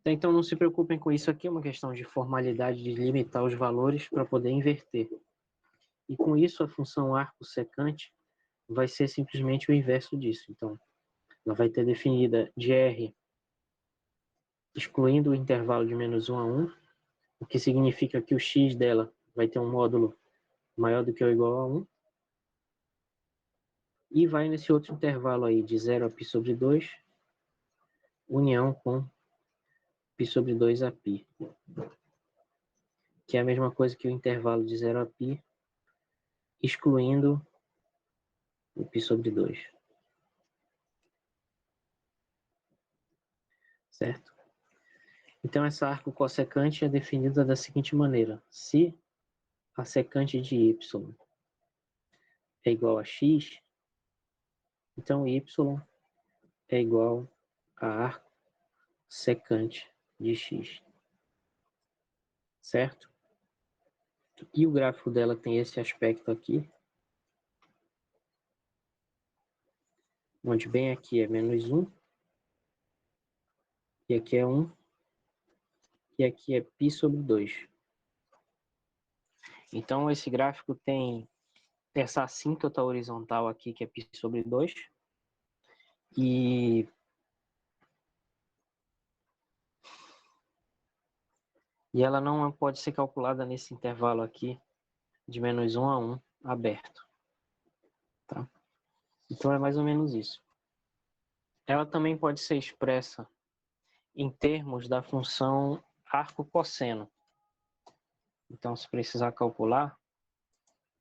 Então, não se preocupem com isso aqui, é uma questão de formalidade de limitar os valores para poder inverter. E com isso, a função arco secante vai ser simplesmente o inverso disso. Então, ela vai ter definida de R excluindo o intervalo de menos 1 a 1, o que significa que o x dela vai ter um módulo maior do que ou igual a 1, e vai nesse outro intervalo aí de 0 a π sobre 2, união com π sobre 2 a π, que é a mesma coisa que o intervalo de 0 a π, excluindo o π sobre 2. Certo? Então, essa arco cossecante é definida da seguinte maneira. Se a secante de y é igual a x, então y é igual a arco secante de x. Certo? E o gráfico dela tem esse aspecto aqui, onde bem aqui é menos 1, e aqui é 1, e aqui é π sobre 2. Então, esse gráfico tem essa assíntota horizontal aqui, que é π sobre 2, e ela não pode ser calculada nesse intervalo aqui, de menos 1 a 1, aberto. Tá? Então, é mais ou menos isso. Ela também pode ser expressa em termos da função arco-cosseno. Então, se precisar calcular,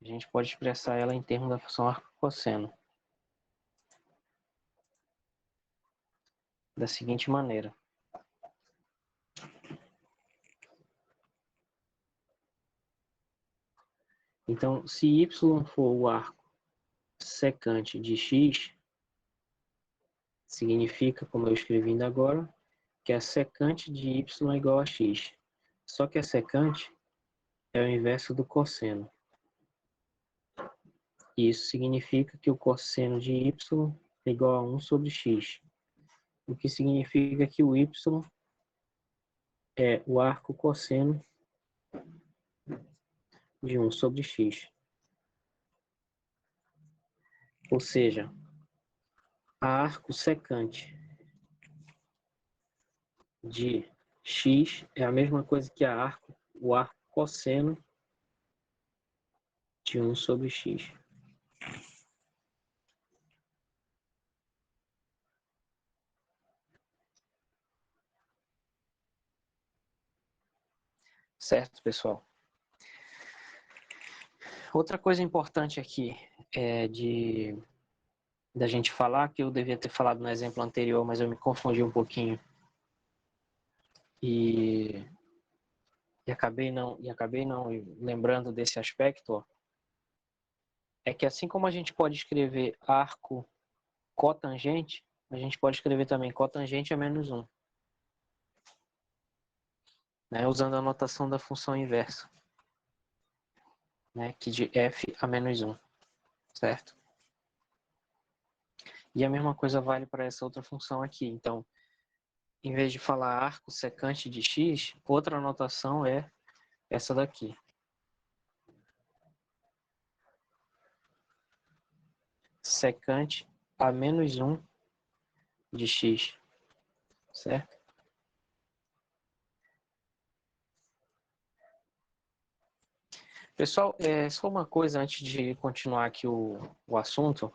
a gente pode expressar ela em termos da função arco-cosseno. Da seguinte maneira. Então, se y for o arco secante de x, significa, como eu escrevi ainda agora, que a secante de y é igual a x. Só que a secante é o inverso do cosseno. E isso significa que o cosseno de y é igual a 1 sobre x. O que significa que o y é o arco cosseno de 1 sobre x. Ou seja, a arco secante de x é a mesma coisa que o arco cosseno de 1 sobre x. Certo, pessoal? Outra coisa importante aqui é da gente falar, que eu devia ter falado no exemplo anterior, mas eu me confundi um pouquinho. E acabei não lembrando desse aspecto, ó, é que assim como a gente pode escrever arco cotangente, a gente pode escrever também cotangente a menos 1, né, usando a notação da função inversa, né, que de f a menos 1, certo? E a mesma coisa vale para essa outra função aqui. Então, em vez de falar arco secante de x, outra notação é essa daqui. Secante a menos 1 de x, certo? Pessoal, só uma coisa antes de continuar aqui o assunto.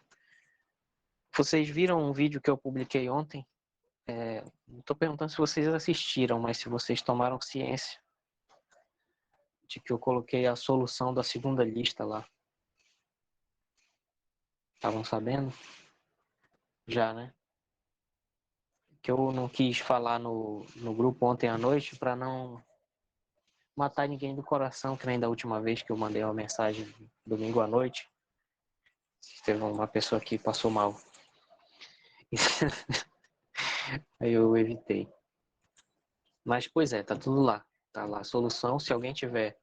Vocês viram um vídeo que eu publiquei ontem? Não estou perguntando se vocês assistiram, mas se vocês tomaram ciência de que eu coloquei a solução da segunda lista lá. Estavam sabendo? Já, né? Que eu não quis falar no grupo ontem à noite para não matar ninguém do coração, que nem da última vez que eu mandei uma mensagem domingo à noite. Teve uma pessoa que passou mal. Aí eu evitei. Mas, pois é, tá tudo lá. Tá lá a solução. Se alguém tiver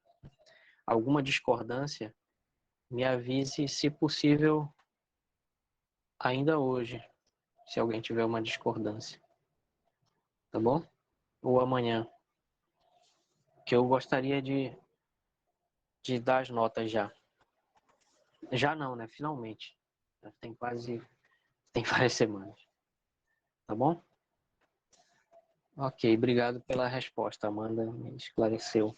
alguma discordância, me avise, se possível, ainda hoje, se alguém tiver uma discordância. Tá bom? Ou amanhã. Que eu gostaria de dar as notas já. Já não, né? Finalmente. Tem várias semanas. Tá bom? Ok, obrigado pela resposta, Amanda. Me esclareceu.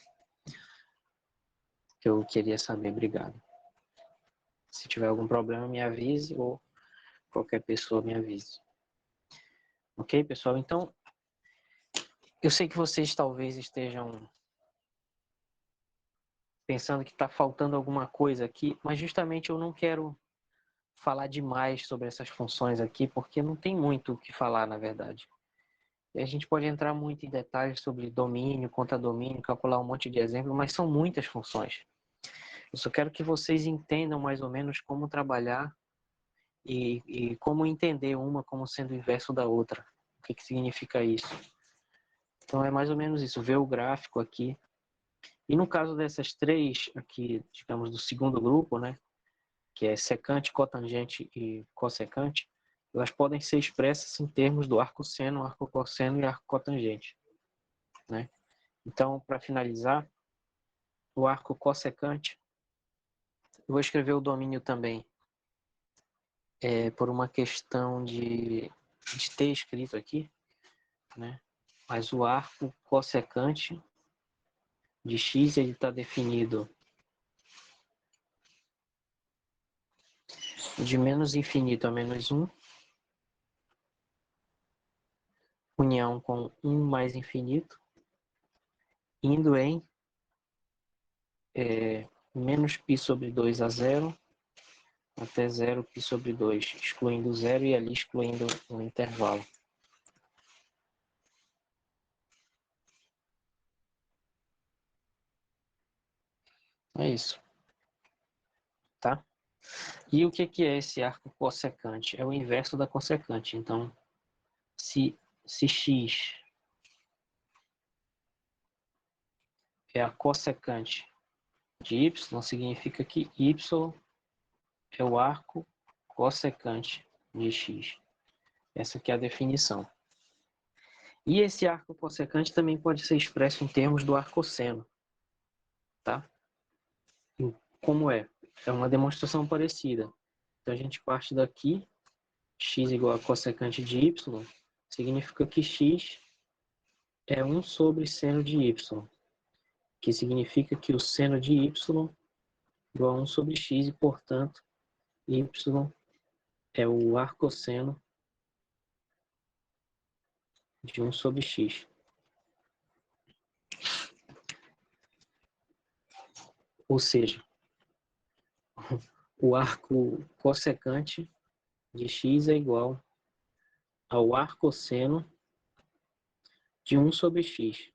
Que eu queria saber, obrigado. Se tiver algum problema, me avise ou qualquer pessoa me avise. Ok, pessoal? Então, eu sei que vocês talvez estejam pensando que está faltando alguma coisa aqui, mas justamente eu não quero falar demais sobre essas funções aqui, porque não tem muito o que falar, na verdade. E a gente pode entrar muito em detalhes sobre domínio, contra-domínio, calcular um monte de exemplos, mas são muitas funções. Eu só quero que vocês entendam mais ou menos como trabalhar e como entender uma como sendo o inverso da outra. O que significa isso? Então é mais ou menos isso, ver o gráfico aqui. E no caso dessas três aqui, digamos, do segundo grupo, né, que é secante, cotangente e cossecante, elas podem ser expressas em termos do arco seno, arco cosseno e arco cotangente, né? Então, para finalizar, o arco cossecante, eu vou escrever o domínio também por uma questão de ter escrito aqui, né? Mas o arco cossecante de x ele está definido de menos infinito a menos 1, união com 1 mais infinito, indo em menos π sobre 2 a 0, até 0 π sobre 2, excluindo 0 e ali excluindo um intervalo. É isso. Tá? E o que é esse arco cossecante? É o inverso da cossecante. Então, se x é a cossecante de y, significa que y é o arco cossecante de x. Essa aqui é a definição. E esse arco cossecante também pode ser expresso em termos do arcosseno. Tá? Como é? É uma demonstração parecida. Então a gente parte daqui, x igual a cossecante de y, significa que x é 1 sobre seno de y, que significa que o seno de y igual a 1 sobre x e, portanto, y é o arcosseno de 1 sobre x. Ou seja, o arco cossecante de x é igual ao arcosseno de 1 sobre x.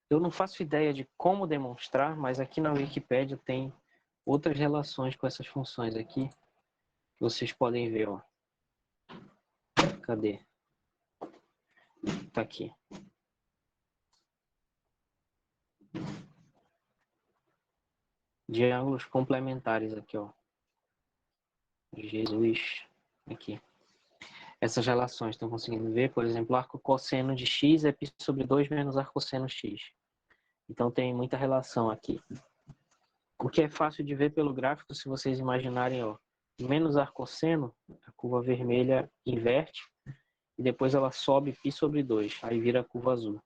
Eu não faço ideia de como demonstrar, mas aqui na Wikipédia tem outras relações com essas funções aqui, que vocês podem ver, ó. Cadê? Tá aqui. De ângulos complementares aqui, ó. Jesus, aqui. Essas relações, estão conseguindo ver? Por exemplo, arco cosseno de x é π sobre 2 menos arcosseno x. Então tem muita relação aqui. O que é fácil de ver pelo gráfico, se vocês imaginarem, ó, menos arcosseno, a curva vermelha inverte, e depois ela sobe π sobre 2, aí vira a curva azul.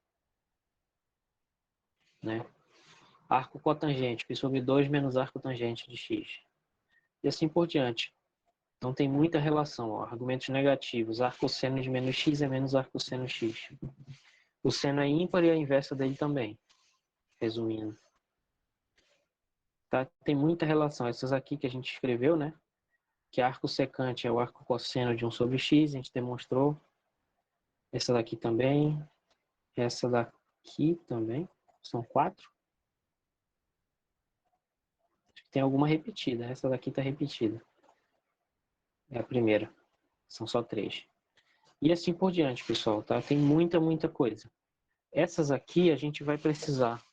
Né? Arco cotangente, π sobre 2 menos arco tangente de x. E assim por diante. Então tem muita relação, ó. Argumentos negativos, arcosseno de menos x é menos arcosseno x. O seno é ímpar e a inversa dele também. Resumindo. Tá? Tem muita relação. Essas aqui que a gente escreveu, né? Que arco secante é o arco cosseno de 1 sobre x, a gente demonstrou. Essa daqui também. Essa daqui também. São 4. Tem alguma repetida. Essa daqui está repetida. É a primeira. São só 3. E assim por diante, pessoal, tá? Tem muita coisa. Essas aqui a gente vai precisar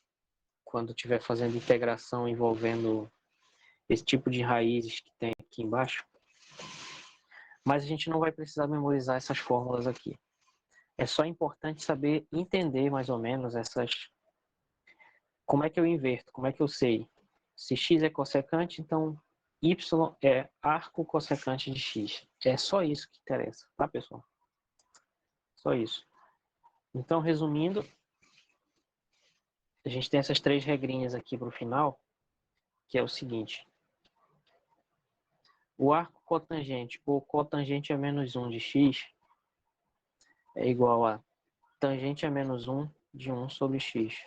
quando estiver fazendo integração envolvendo esse tipo de raízes que tem aqui embaixo. Mas a gente não vai precisar memorizar essas fórmulas aqui. É só importante saber entender mais ou menos essas... Como é que eu inverto? Como é que eu sei? Se x é cossecante, então y é arco cossecante de x. É só isso que interessa, tá, pessoal? Só isso. Então, resumindo, a gente tem essas 3 regrinhas aqui para o final, que é o seguinte. O arco cotangente ou cotangente a menos 1 de x é igual a tangente a menos 1 de 1 sobre x.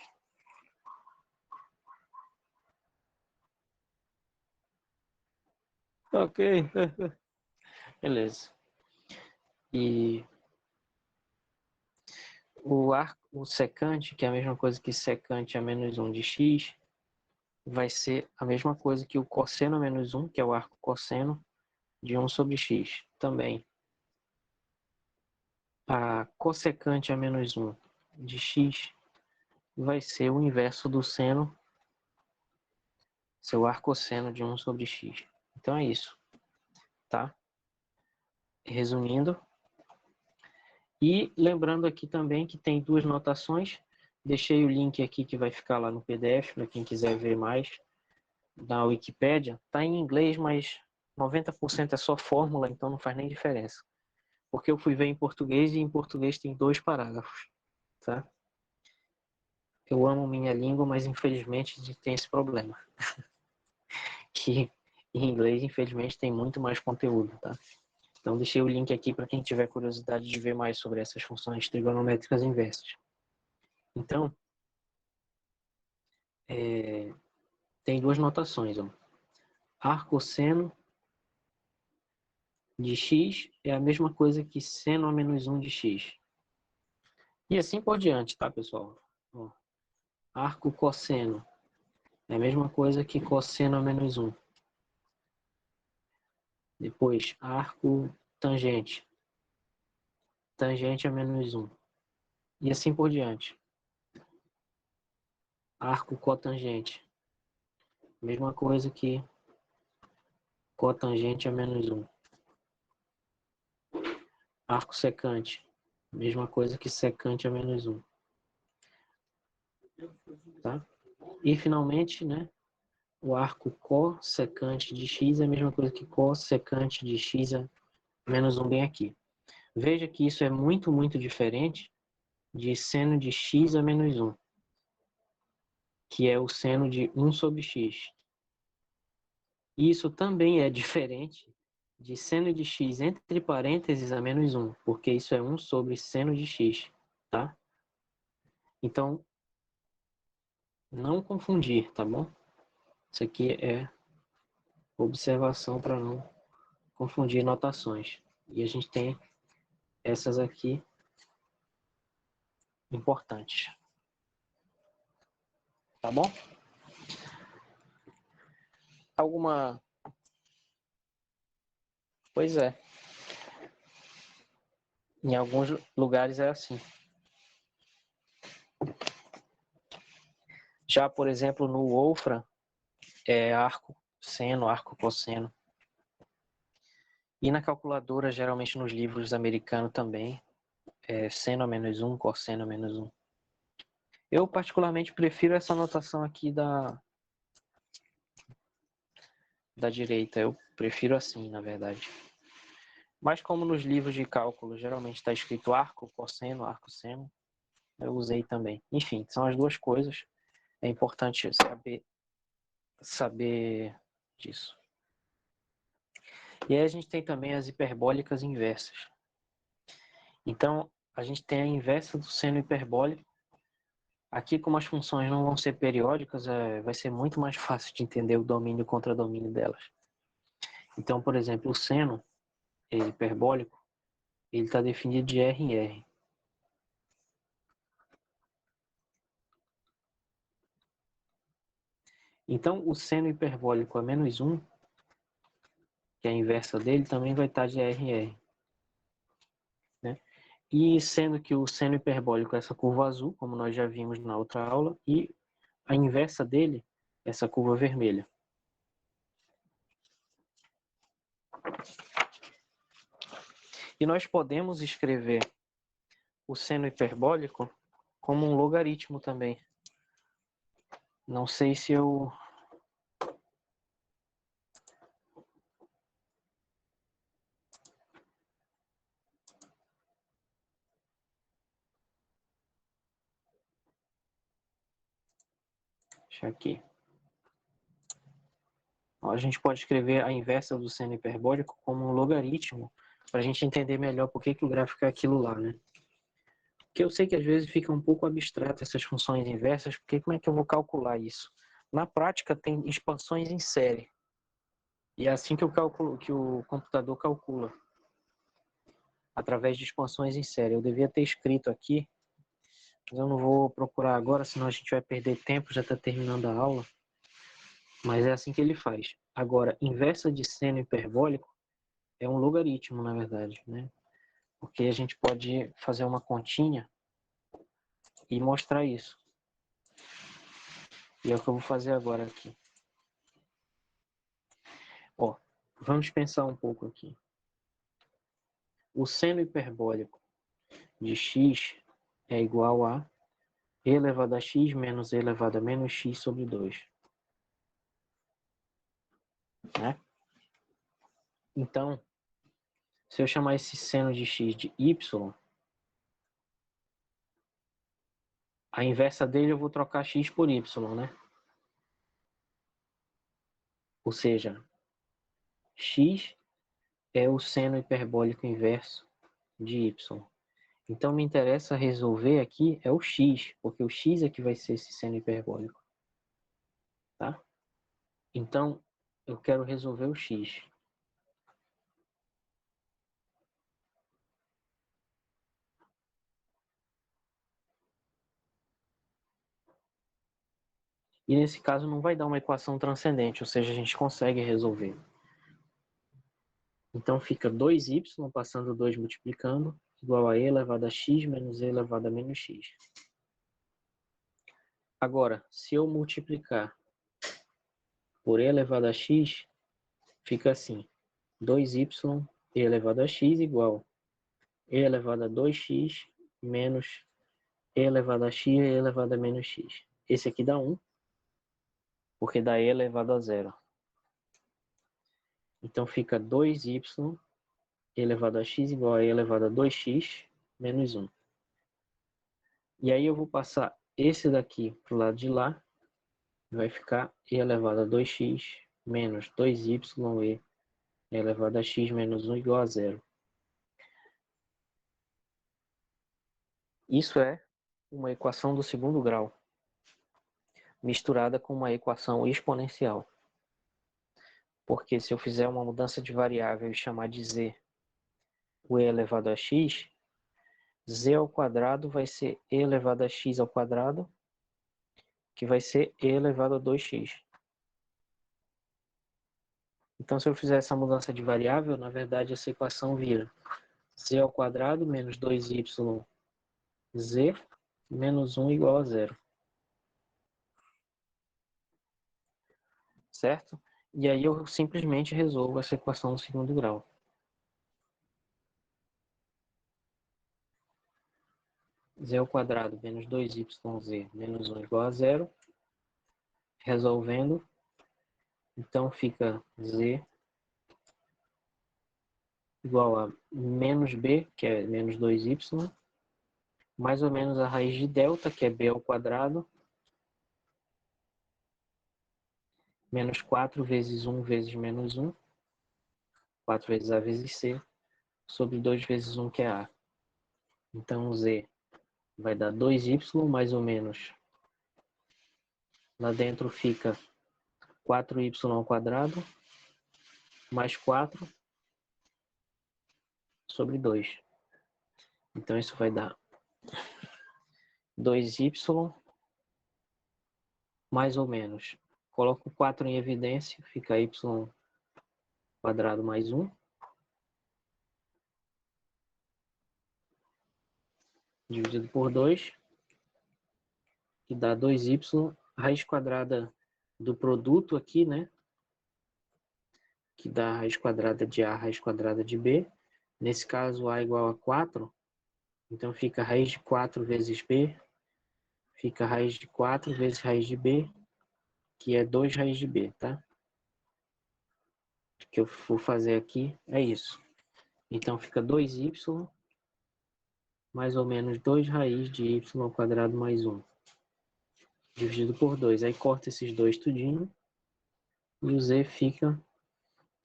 Ok. Beleza. E o secante, que é a mesma coisa que secante a menos 1 de x, vai ser a mesma coisa que o cosseno a menos 1, que é o arco cosseno, de 1 sobre x. Também. A cossecante a menos 1 de x vai ser o inverso do seno, seu arcosseno de 1 sobre x. Então é isso. Tá? Resumindo. E lembrando aqui também que tem 2 notações. Deixei o link aqui que vai ficar lá no PDF, para quem quiser ver mais, na Wikipédia. Está em inglês, mas 90% é só fórmula, então não faz nem diferença. Porque eu fui ver em português e em português tem 2 parágrafos. Tá? Eu amo minha língua, mas infelizmente tem esse problema. Que em inglês, infelizmente, tem muito mais conteúdo. Tá? Então deixei o link aqui para quem tiver curiosidade de ver mais sobre essas funções trigonométricas inversas. Então, tem 2 notações. Ó. Arcosseno de x é a mesma coisa que seno a menos 1 de x. E assim por diante, tá, pessoal? Ó. Arco cosseno é a mesma coisa que cosseno a menos 1. Depois, arco tangente. Tangente a menos 1. E assim por diante. Arco cotangente. Mesma coisa que cotangente a menos 1. Arco secante. Mesma coisa que secante a menos 1. Tá? E finalmente, né, o arco cossecante de x é a mesma coisa que cossecante de x a menos 1 bem aqui. Veja que isso é muito, muito diferente de seno de x a menos 1, que é o seno de 1 sobre x. E isso também é diferente de seno de x entre parênteses a menos 1, porque isso é 1 sobre seno de x, tá? Então, não confundir, tá bom? Isso aqui é observação para não confundir notações. E a gente tem essas aqui importantes. Tá bom? Alguma... Pois é. Em alguns lugares é assim. Já, por exemplo, no Wolfram, é arco seno, arco cosseno. E na calculadora, geralmente nos livros americanos também, é seno a menos 1, cosseno a menos 1. Eu particularmente prefiro essa notação aqui da direita. Eu prefiro assim, na verdade. Mas como nos livros de cálculo geralmente está escrito arco, cosseno, arco, seno, eu usei também. Enfim, são as duas coisas. É importante saber disso. E aí a gente tem também as hiperbólicas inversas. Então, a gente tem a inversa do seno hiperbólico. Aqui, como as funções não vão ser periódicas, vai ser muito mais fácil de entender o domínio e contradomínio delas. Então, por exemplo, o seno hiperbólico, ele está definido de R em R. Então, o seno hiperbólico a menos 1, que é a inversa dele, também vai estar de R em R. Né? E sendo que o seno hiperbólico é essa curva azul, como nós já vimos na outra aula, e a inversa dele é essa curva vermelha. E nós podemos escrever o seno hiperbólico como um logaritmo também. Não sei se eu... Deixa aqui. A gente pode escrever a inversa do seno hiperbólico como um logaritmo, para a gente entender melhor por que o gráfico é aquilo lá, né? Porque eu sei que às vezes fica um pouco abstrato essas funções inversas, porque como é que eu vou calcular isso? Na prática tem expansões em série. E é assim que o computador calcula, através de expansões em série. Eu devia ter escrito aqui, mas eu não vou procurar agora, senão a gente vai perder tempo, já está terminando a aula. Mas é assim que ele faz. Agora, inversa de seno hiperbólico é um logaritmo, na verdade, né? Porque a gente pode fazer uma continha e mostrar isso. E é o que eu vou fazer agora aqui. Ó, vamos pensar um pouco aqui. O seno hiperbólico de x é igual a e elevado a x menos e elevado a menos x sobre 2. Né? Então, se eu chamar esse seno de x de y, a inversa dele eu vou trocar x por y, né? Ou seja, x é o seno hiperbólico inverso de y. Então, me interessa resolver aqui é o x, porque o x é que vai ser esse seno hiperbólico. Tá? Então, eu quero resolver o x. E nesse caso não vai dar uma equação transcendente, ou seja, a gente consegue resolver. Então fica 2y passando 2 multiplicando, igual a e elevado a x menos e elevado a menos x. Agora, se eu multiplicar por e elevado a x, fica assim, 2y e elevado a x igual e elevado a 2x menos e elevado a x e elevado a menos x. Esse aqui dá 1, porque dá e elevado a 0. Então fica 2y e elevado a x igual a e elevado a 2x menos 1. E aí eu vou passar esse daqui para o lado de lá, vai ficar e elevado a 2x menos 2y e elevado a x menos 1 igual a 0. Isso é uma equação do segundo grau, misturada com uma equação exponencial. Porque se eu fizer uma mudança de variável e chamar de z o e elevado a x, z ao quadrado vai ser e elevado a x ao quadrado, que vai ser e elevado a 2x. Então, se eu fizer essa mudança de variável, na verdade, essa equação vira z ao quadrado menos 2y z menos 1 igual a 0. Certo? E aí eu simplesmente resolvo essa equação no segundo grau. Z ao quadrado menos 2yz menos 1 igual a 0. Resolvendo, então fica z igual a menos b, que é menos 2y, mais ou menos a raiz de delta, que é b ao quadrado, menos 4 vezes 1 vezes menos 1, 4 vezes a vezes c, sobre 2 vezes 1, que é a. Então, z vai dar 2y, mais ou menos. Lá dentro fica 4y ao quadrado, mais 4 sobre 2. Então, isso vai dar 2y, mais ou menos. Coloco 4 em evidência, fica y quadrado mais 1. Dividido por 2, que dá 2y, raiz quadrada do produto aqui, né? Que dá a raiz quadrada de a, raiz quadrada de b. Nesse caso, a igual a 4. Então, fica raiz de 4 vezes b. Fica raiz de 4 vezes raiz de b, que é 2 raiz de b, tá? O que eu vou fazer aqui é isso. Então, fica 2y, mais ou menos 2 raiz de y ao quadrado mais 1. Dividido por 2. Aí, corta esses dois tudinho. E o z fica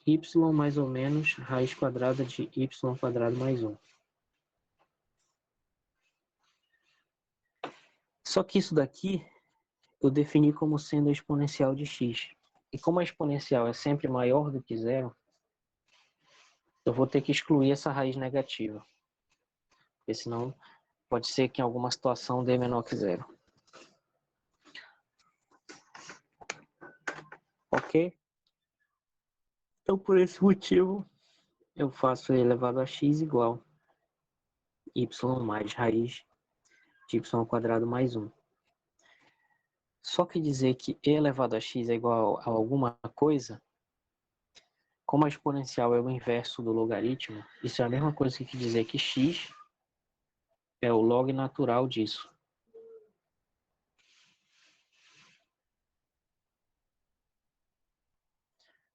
y mais ou menos raiz quadrada de y ao quadrado mais 1. Só que isso daqui eu defini como sendo a exponencial de x. E como a exponencial é sempre maior do que zero, eu vou ter que excluir essa raiz negativa. Porque senão pode ser que em alguma situação dê menor que zero. Ok? Então por esse motivo eu faço e elevado a x igual y mais raiz de y ao quadrado mais 1. Só que dizer que e elevado a x é igual a alguma coisa, como a exponencial é o inverso do logaritmo, isso é a mesma coisa que dizer que x é o log natural disso.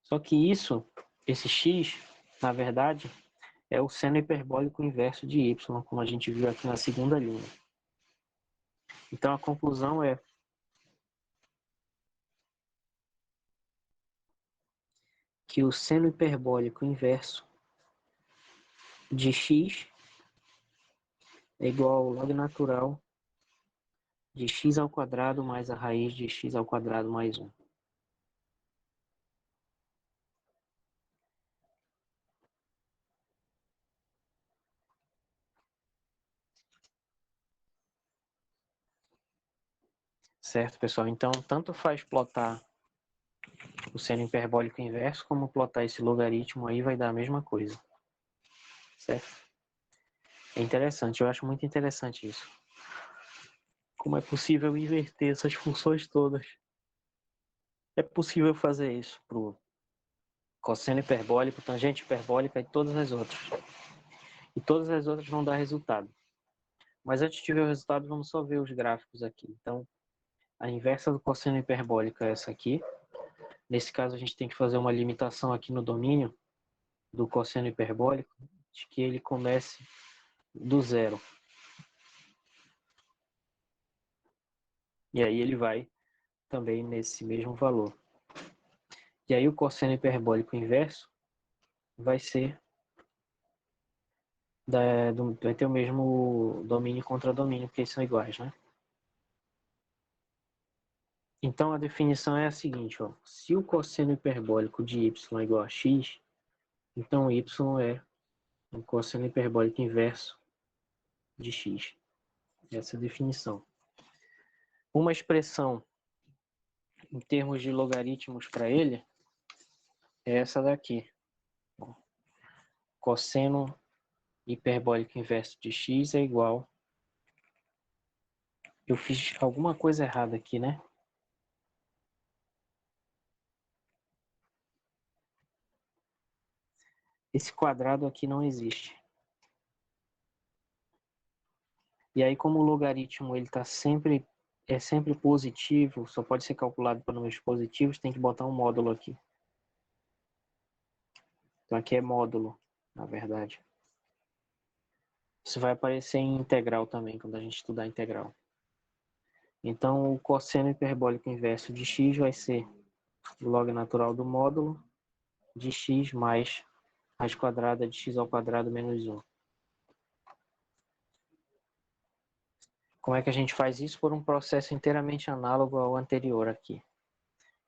Só que isso, esse x, na verdade, é o seno hiperbólico inverso de y, como a gente viu aqui na segunda linha. Então a conclusão é que o seno hiperbólico inverso de x é igual ao log natural de x ao quadrado mais a raiz de x ao quadrado mais 1. Certo, pessoal? Então, tanto faz plotar o seno hiperbólico inverso, como plotar esse logaritmo aí vai dar a mesma coisa. Certo? É interessante, eu acho muito interessante isso. Como é possível inverter essas funções todas? É possível fazer isso para o cosseno hiperbólico, tangente hiperbólica e todas as outras. E todas as outras vão dar resultado. Mas antes de ver o resultado, vamos só ver os gráficos aqui. Então, a inversa do cosseno hiperbólico é essa aqui. Nesse caso, a gente tem que fazer uma limitação aqui no domínio do cosseno hiperbólico. de que ele comece do zero. E aí ele vai também nesse mesmo valor. E aí o cosseno hiperbólico inverso vai ser vai ter o mesmo domínio contra domínio, porque eles são iguais, né? Então a definição é a seguinte, ó. Se o cosseno hiperbólico de y é igual a x, então y é o cosseno hiperbólico inverso de x. Essa é a definição. Uma expressão em termos de logaritmos para ele é essa daqui. Cosseno hiperbólico inverso de x é igual... Eu fiz alguma coisa errada aqui, né? Esse quadrado aqui não existe. E aí, como o logaritmo ele é sempre positivo, só pode ser calculado para números positivos, tem que botar um módulo aqui. Então aqui é módulo, na verdade. Isso vai aparecer em integral também, quando a gente estudar integral. Então o cosseno hiperbólico inverso de x vai ser o log natural do módulo de x mais raiz quadrada de x ao quadrado menos 1. Como é que a gente faz isso? Por um processo inteiramente análogo ao anterior aqui,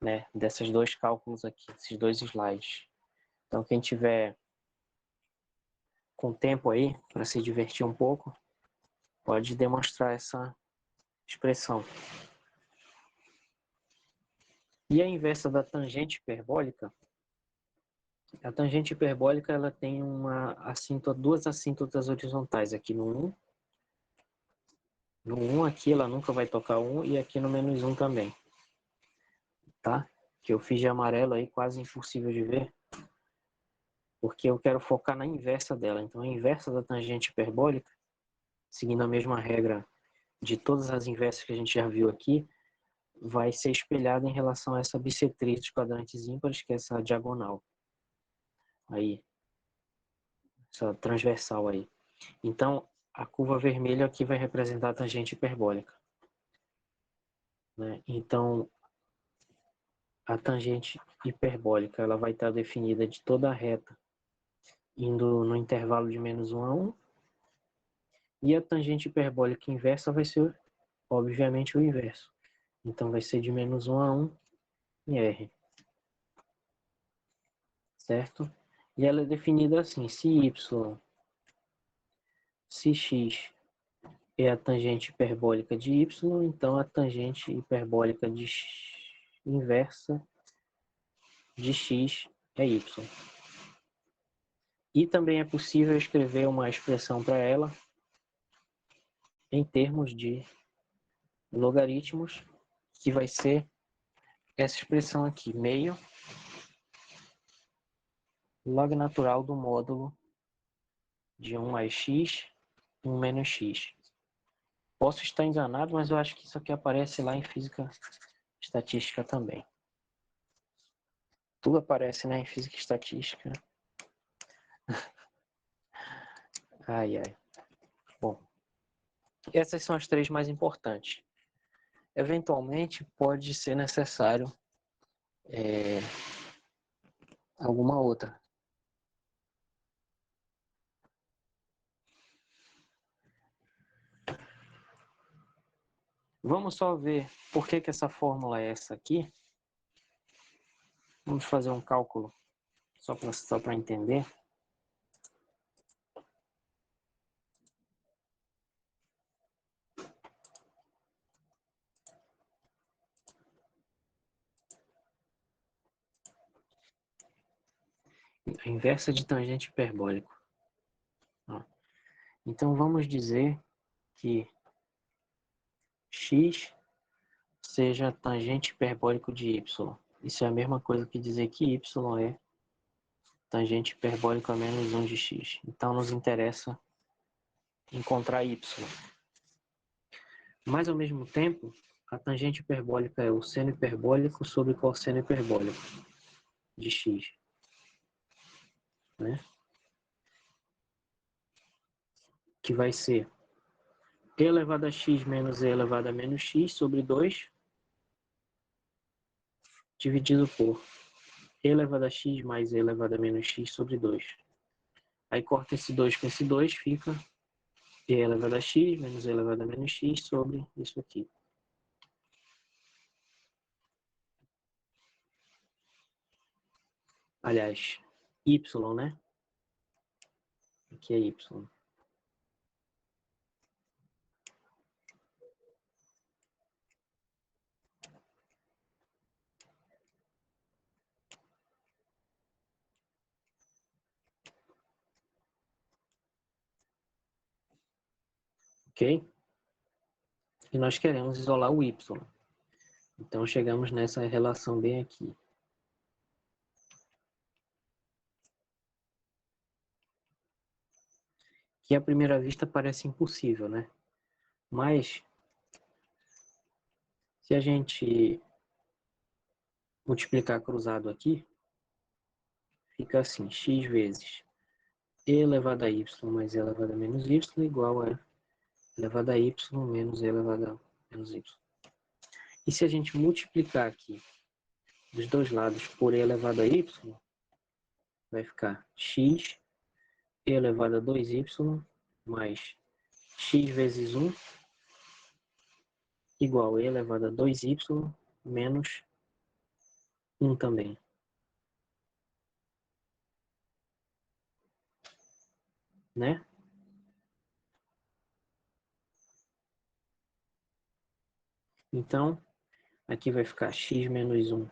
né? Desses dois cálculos aqui, esses dois slides. Então quem tiver com tempo aí, para se divertir um pouco, pode demonstrar essa expressão. E a inversa da tangente hiperbólica, a tangente hiperbólica ela tem duas assíntotas horizontais, aqui no 1. No 1 aqui ela nunca vai tocar 1 e aqui no menos 1 também. Tá? Que eu fiz de amarelo aí, quase impossível de ver. Porque eu quero focar na inversa dela. Então a inversa da tangente hiperbólica, seguindo a mesma regra de todas as inversas que a gente já viu aqui, vai ser espelhada em relação a essa bissetriz de quadrantes ímpares, que é essa diagonal. Aí, essa transversal aí. Então, a curva vermelha aqui vai representar a tangente hiperbólica, né? Então, a tangente hiperbólica ela vai estar definida de toda a reta, indo no intervalo de menos 1 a 1. E a tangente hiperbólica inversa vai ser, obviamente, o inverso. Então, vai ser de menos 1 a 1 em R. Certo? E ela é definida assim, se x é a tangente hiperbólica de y, então a tangente hiperbólica inversa de x é y. E também é possível escrever uma expressão para ela em termos de logaritmos, que vai ser essa expressão aqui, meio log natural do módulo de 1 mais x, 1 menos x. Posso estar enganado, mas eu acho que isso aqui aparece lá em física estatística também. Tudo aparece, né, em física estatística. Ai, ai. Bom, essas são as três mais importantes. Eventualmente, pode ser necessário alguma outra. Vamos só ver por que essa fórmula é essa aqui. Vamos fazer um cálculo só para entender. A inversa de tangente hiperbólico. Então vamos dizer que x seja tangente hiperbólico de y. Isso é a mesma coisa que dizer que y é tangente hiperbólico a menos 1 de x. Então nos interessa encontrar y. Mas ao mesmo tempo, a tangente hiperbólica é o seno hiperbólico sobre cosseno hiperbólico de x. Né? que vai ser e elevado a x menos e elevado a menos x sobre 2, dividido por e elevado a x mais e elevado a menos x sobre 2. Aí corta esse 2 com esse 2, fica e elevado a x menos e elevado a menos x sobre isso aqui. Aliás, y, né? Aqui é y. Ok? E nós queremos isolar o y. Então, chegamos nessa relação bem aqui. Que à primeira vista parece impossível, né? Mas, se a gente multiplicar cruzado aqui, fica assim, x vezes e elevado a y mais e elevado a menos y igual a elevado a y menos e elevado a menos y. E se a gente multiplicar aqui dos dois lados por e elevado a y, vai ficar x e elevado a 2y mais x vezes 1 igual a e elevado a 2y menos 1 também. Né? Então, aqui vai ficar x menos 1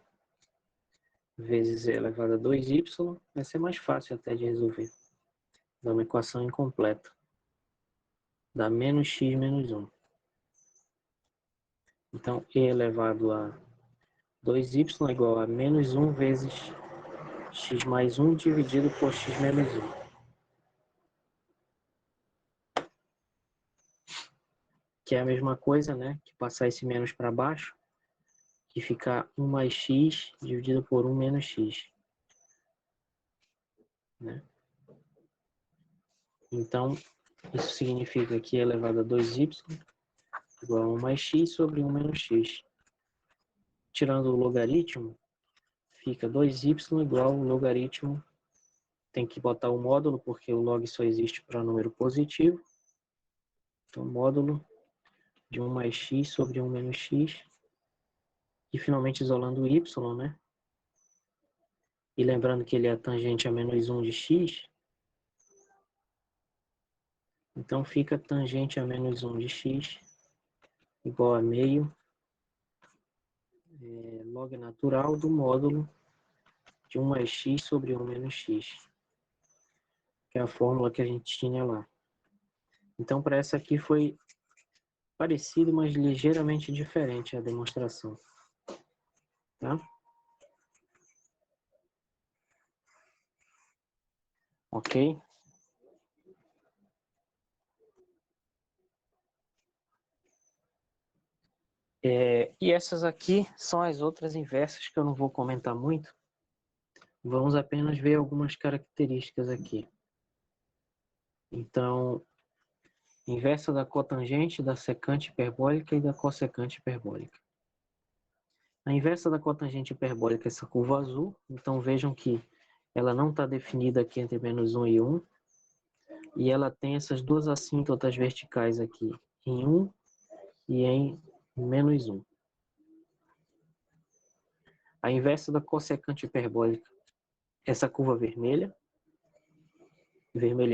vezes e elevado a 2y. Vai ser mais fácil até de resolver. Dá uma equação incompleta. Dá menos x menos 1. Então, e elevado a 2y igual a menos 1 vezes x mais 1 dividido por x menos 1. Que é a mesma coisa, né? Que passar esse menos para baixo, que ficar 1 mais x dividido por 1 menos x. Né? Então, isso significa que e elevado a 2y igual a 1 mais x sobre 1 menos x. Tirando o logaritmo, fica 2y igual ao logaritmo. Tem que botar o módulo, porque o log só existe para número positivo. Então, módulo de 1 mais x sobre 1 menos x. E finalmente isolando o y, né? E lembrando que ele é tangente a menos 1 de x. Então fica tangente a menos 1 de x igual a meio log natural do módulo de 1 mais x sobre 1 menos x. Que é a fórmula que a gente tinha lá. Então para essa aqui foi parecido, mas ligeiramente diferente a demonstração. Tá? Ok? E essas aqui são as outras inversas que eu não vou comentar muito. Vamos apenas ver algumas características aqui. Então, inversa da cotangente, da secante hiperbólica e da cossecante hiperbólica. A inversa da cotangente hiperbólica é essa curva azul. Então, vejam que ela não está definida aqui entre menos 1 e 1. E ela tem essas duas assíntotas verticais aqui, em 1 e em menos 1. A inversa da cossecante hiperbólica, essa curva vermelha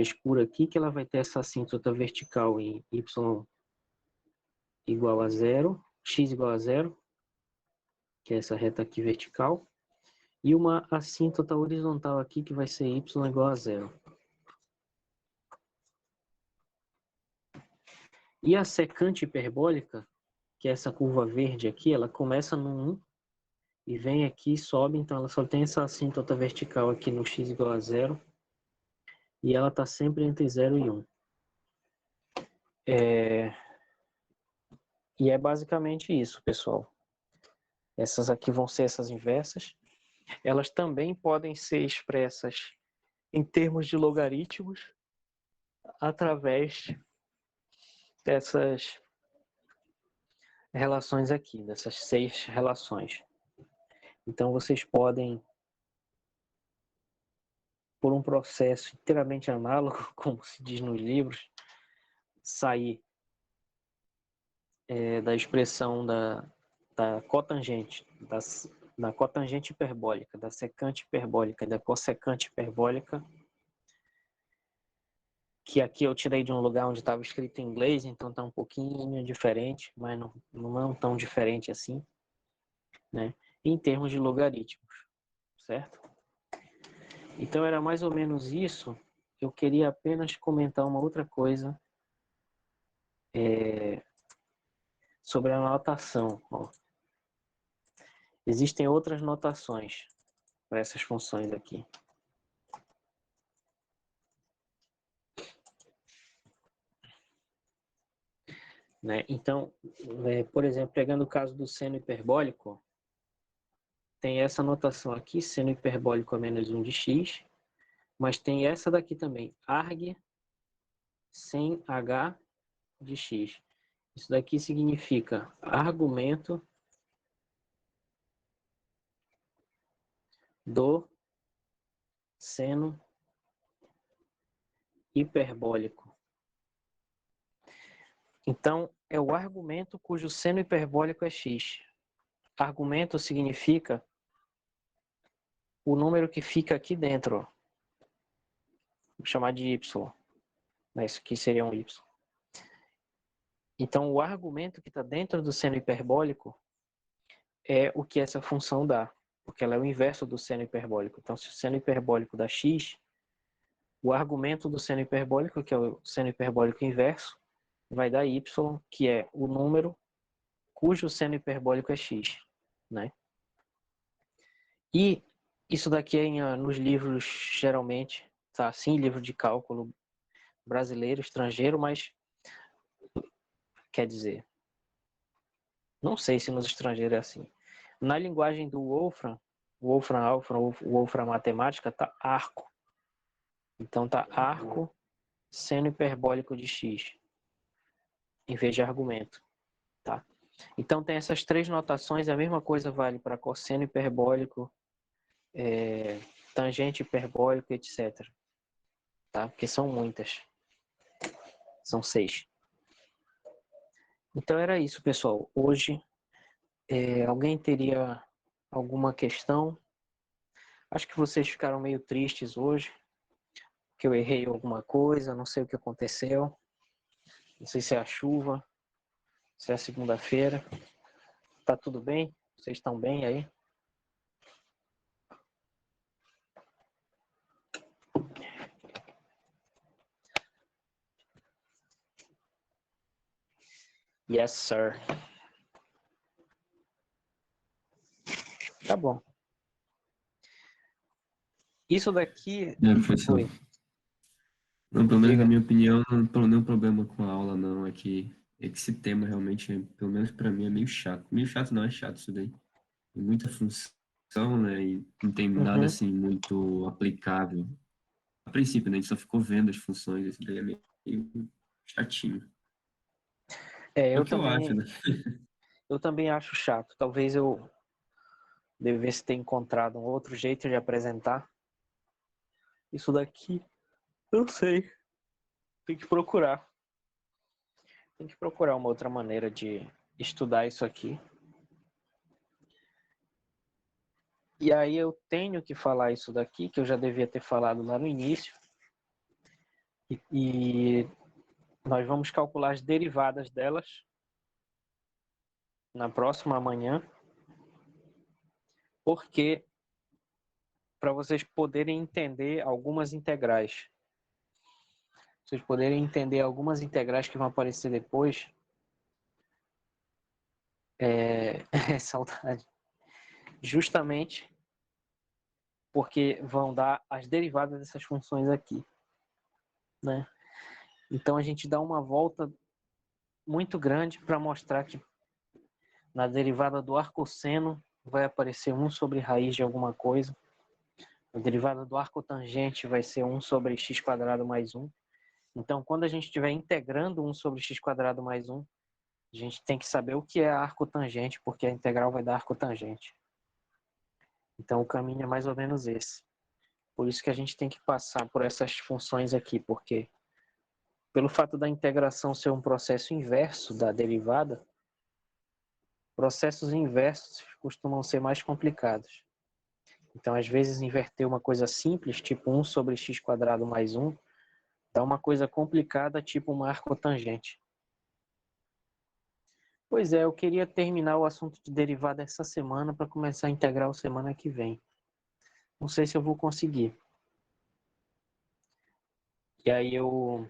escura aqui, que ela vai ter essa assíntota vertical em y igual a 0, x igual a 0, que é essa reta aqui vertical, e uma assíntota horizontal aqui, que vai ser y igual a 0. E a secante hiperbólica, que é essa curva verde aqui, ela começa no 1 e vem aqui e sobe, então ela só tem essa assíntota vertical aqui no x igual a 0, e ela está sempre entre 0 e 1. E é basicamente isso, pessoal. Essas aqui vão ser essas inversas. Elas também podem ser expressas em termos de logaritmos através dessas relações aqui, dessas 6 relações. Então, vocês podem, por um processo inteiramente análogo, como se diz nos livros, sair da expressão da cotangente, da cotangente hiperbólica, da secante hiperbólica e da cossecante hiperbólica, que aqui eu tirei de um lugar onde estava escrito em inglês, então está um pouquinho diferente, mas não é tão diferente assim, né? Em termos de logaritmos, certo? Então era mais ou menos isso. Eu queria apenas comentar uma outra coisa sobre a notação. Ó. Existem outras notações para essas funções aqui. Né? Então, por exemplo, pegando o caso do seno hiperbólico, tem essa notação aqui, seno hiperbólico a menos 1 de x, mas tem essa daqui também, arg sem h de x. Isso daqui significa argumento do seno hiperbólico. Então, é o argumento cujo seno hiperbólico é x. Argumento significa o número que fica aqui dentro. Ó. Vou chamar de y. Isso aqui seria um y. Então, o argumento que está dentro do seno hiperbólico é o que essa função dá, porque ela é o inverso do seno hiperbólico. Então, se o seno hiperbólico dá x, o argumento do seno hiperbólico, que é o seno hiperbólico inverso, vai dar y, que é o número cujo seno hiperbólico é x, né? E isso daqui é nos livros, geralmente, tá assim, livro de cálculo brasileiro, estrangeiro, mas quer dizer, não sei se nos estrangeiros é assim. Na linguagem do Wolfram Alpha, Wolfram Matemática, tá arco. Então tá arco seno hiperbólico de x, em vez de argumento, tá? Então tem essas 3 notações, a mesma coisa vale para cosseno hiperbólico, tangente hiperbólico, etc. Tá? Porque são muitas. São 6. Então era isso, pessoal. Hoje, alguém teria alguma questão? Acho que vocês ficaram meio tristes hoje, que eu errei alguma coisa, não sei o que aconteceu. Não sei se é a chuva, se é a segunda-feira. Tá tudo bem? Vocês estão bem aí? Yes, sir. Tá bom. Isso daqui Professor. foi. Não, pelo menos Diga. na minha opinião, não tem nenhum problema com a aula, não. É que esse tema realmente, pelo menos para mim, é meio chato. Meio chato não, é chato isso daí. Tem muita função, né? E não tem nada Uhum. assim muito aplicável. A princípio, né? A gente só ficou vendo as funções, isso daí é meio chatinho. É o que eu acho, né? Eu também acho chato. Talvez eu devesse ter encontrado um outro jeito de apresentar. Isso daqui, eu sei. Tem que procurar. Tem que procurar uma outra maneira de estudar isso aqui. E aí eu tenho que falar isso daqui, que eu já devia ter falado lá no início. E nós vamos calcular as derivadas delas na próxima manhã. Porque para vocês poderem entender algumas integrais. Vocês poderem entender algumas integrais que vão aparecer depois. Saudade. Justamente porque vão dar as derivadas dessas funções aqui, né? Então a gente dá uma volta muito grande para mostrar que na derivada do arcosseno vai aparecer 1 sobre raiz de alguma coisa. A derivada do arcotangente vai ser 1 sobre x² mais 1. Então, quando a gente estiver integrando 1 sobre x² mais 1, a gente tem que saber o que é arco tangente, porque a integral vai dar arco tangente. Então, o caminho é mais ou menos esse. Por isso que a gente tem que passar por essas funções aqui, porque pelo fato da integração ser um processo inverso da derivada, processos inversos costumam ser mais complicados. Então, às vezes, inverter uma coisa simples, tipo 1 sobre x² mais 1, dá uma coisa complicada, tipo uma arcotangente. Pois é, eu queria terminar o assunto de derivada essa semana para começar a integral semana que vem. Não sei se eu vou conseguir. E aí eu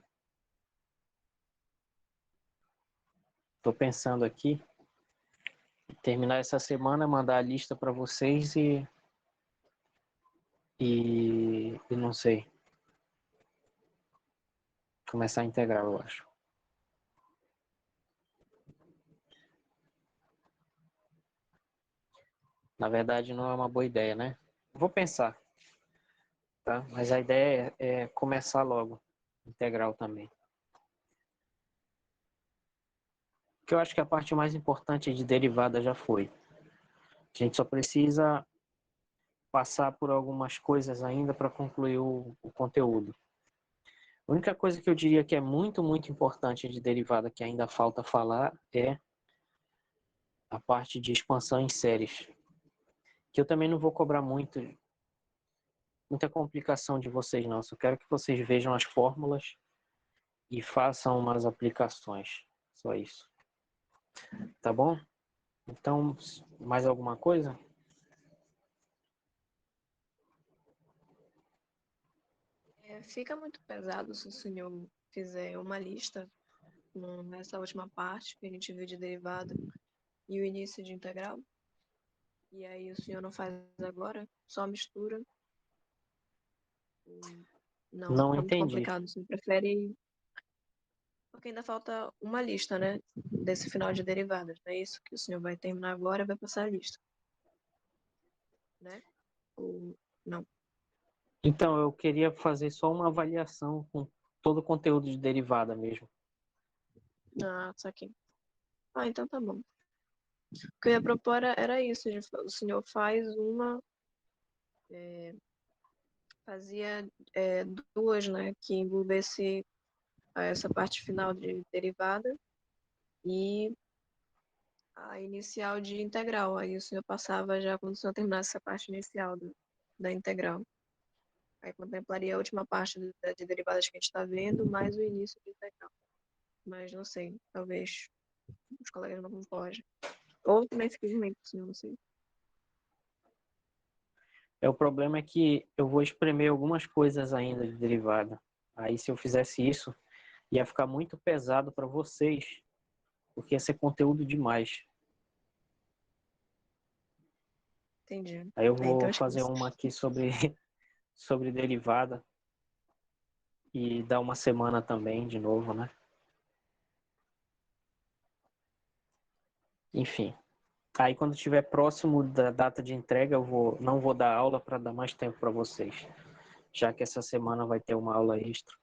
estou pensando aqui, terminar essa semana, mandar a lista para vocês e não sei, começar a integrar, eu acho. Na verdade, não é uma boa ideia, né? Vou pensar, tá? Mas a ideia é começar logo, integral também. Porque eu acho que a parte mais importante de derivada já foi. A gente só precisa passar por algumas coisas ainda para concluir o conteúdo. A única coisa que eu diria que é muito, muito importante de derivada que ainda falta falar é a parte de expansão em séries. Que eu também não vou cobrar muita complicação de vocês, não. Só quero que vocês vejam as fórmulas e façam umas aplicações. Só isso. Tá bom? Então, mais alguma coisa? Fica muito pesado se o senhor fizer uma lista nessa última parte que a gente viu de derivada e o início de integral. E aí o senhor não faz agora, só mistura. Não, Não fica muito entendi. complicado. O senhor prefere. Porque ainda falta uma lista, né? Desse final de derivadas. Não é isso que o senhor vai terminar agora e vai passar a lista. Né? Ou não? Então, eu queria fazer só uma avaliação com todo o conteúdo de derivada mesmo. Ah, saquei. Ah, então tá bom. O que eu ia propor era isso. O senhor faz uma. Fazia duas, né? Que envolvesse essa parte final de derivada e a inicial de integral. Aí o senhor passava já quando o senhor terminasse essa parte inicial da integral. Aí contemplaria a última parte de derivadas que a gente está vendo, mais o início de integral. Mas não sei, talvez os colegas não concordem. Ou também simplesmente o senhor, não sei. O problema é que eu vou espremer algumas coisas ainda de derivada. Aí, se eu fizesse isso, ia ficar muito pesado para vocês, porque ia ser conteúdo demais. Entendi. Aí eu vou Então fazer esqueça. uma aqui sobre derivada e dar uma semana também, de novo, né? Enfim. Aí quando estiver próximo da data de entrega, não vou dar aula para dar mais tempo para vocês, já que essa semana vai ter uma aula extra.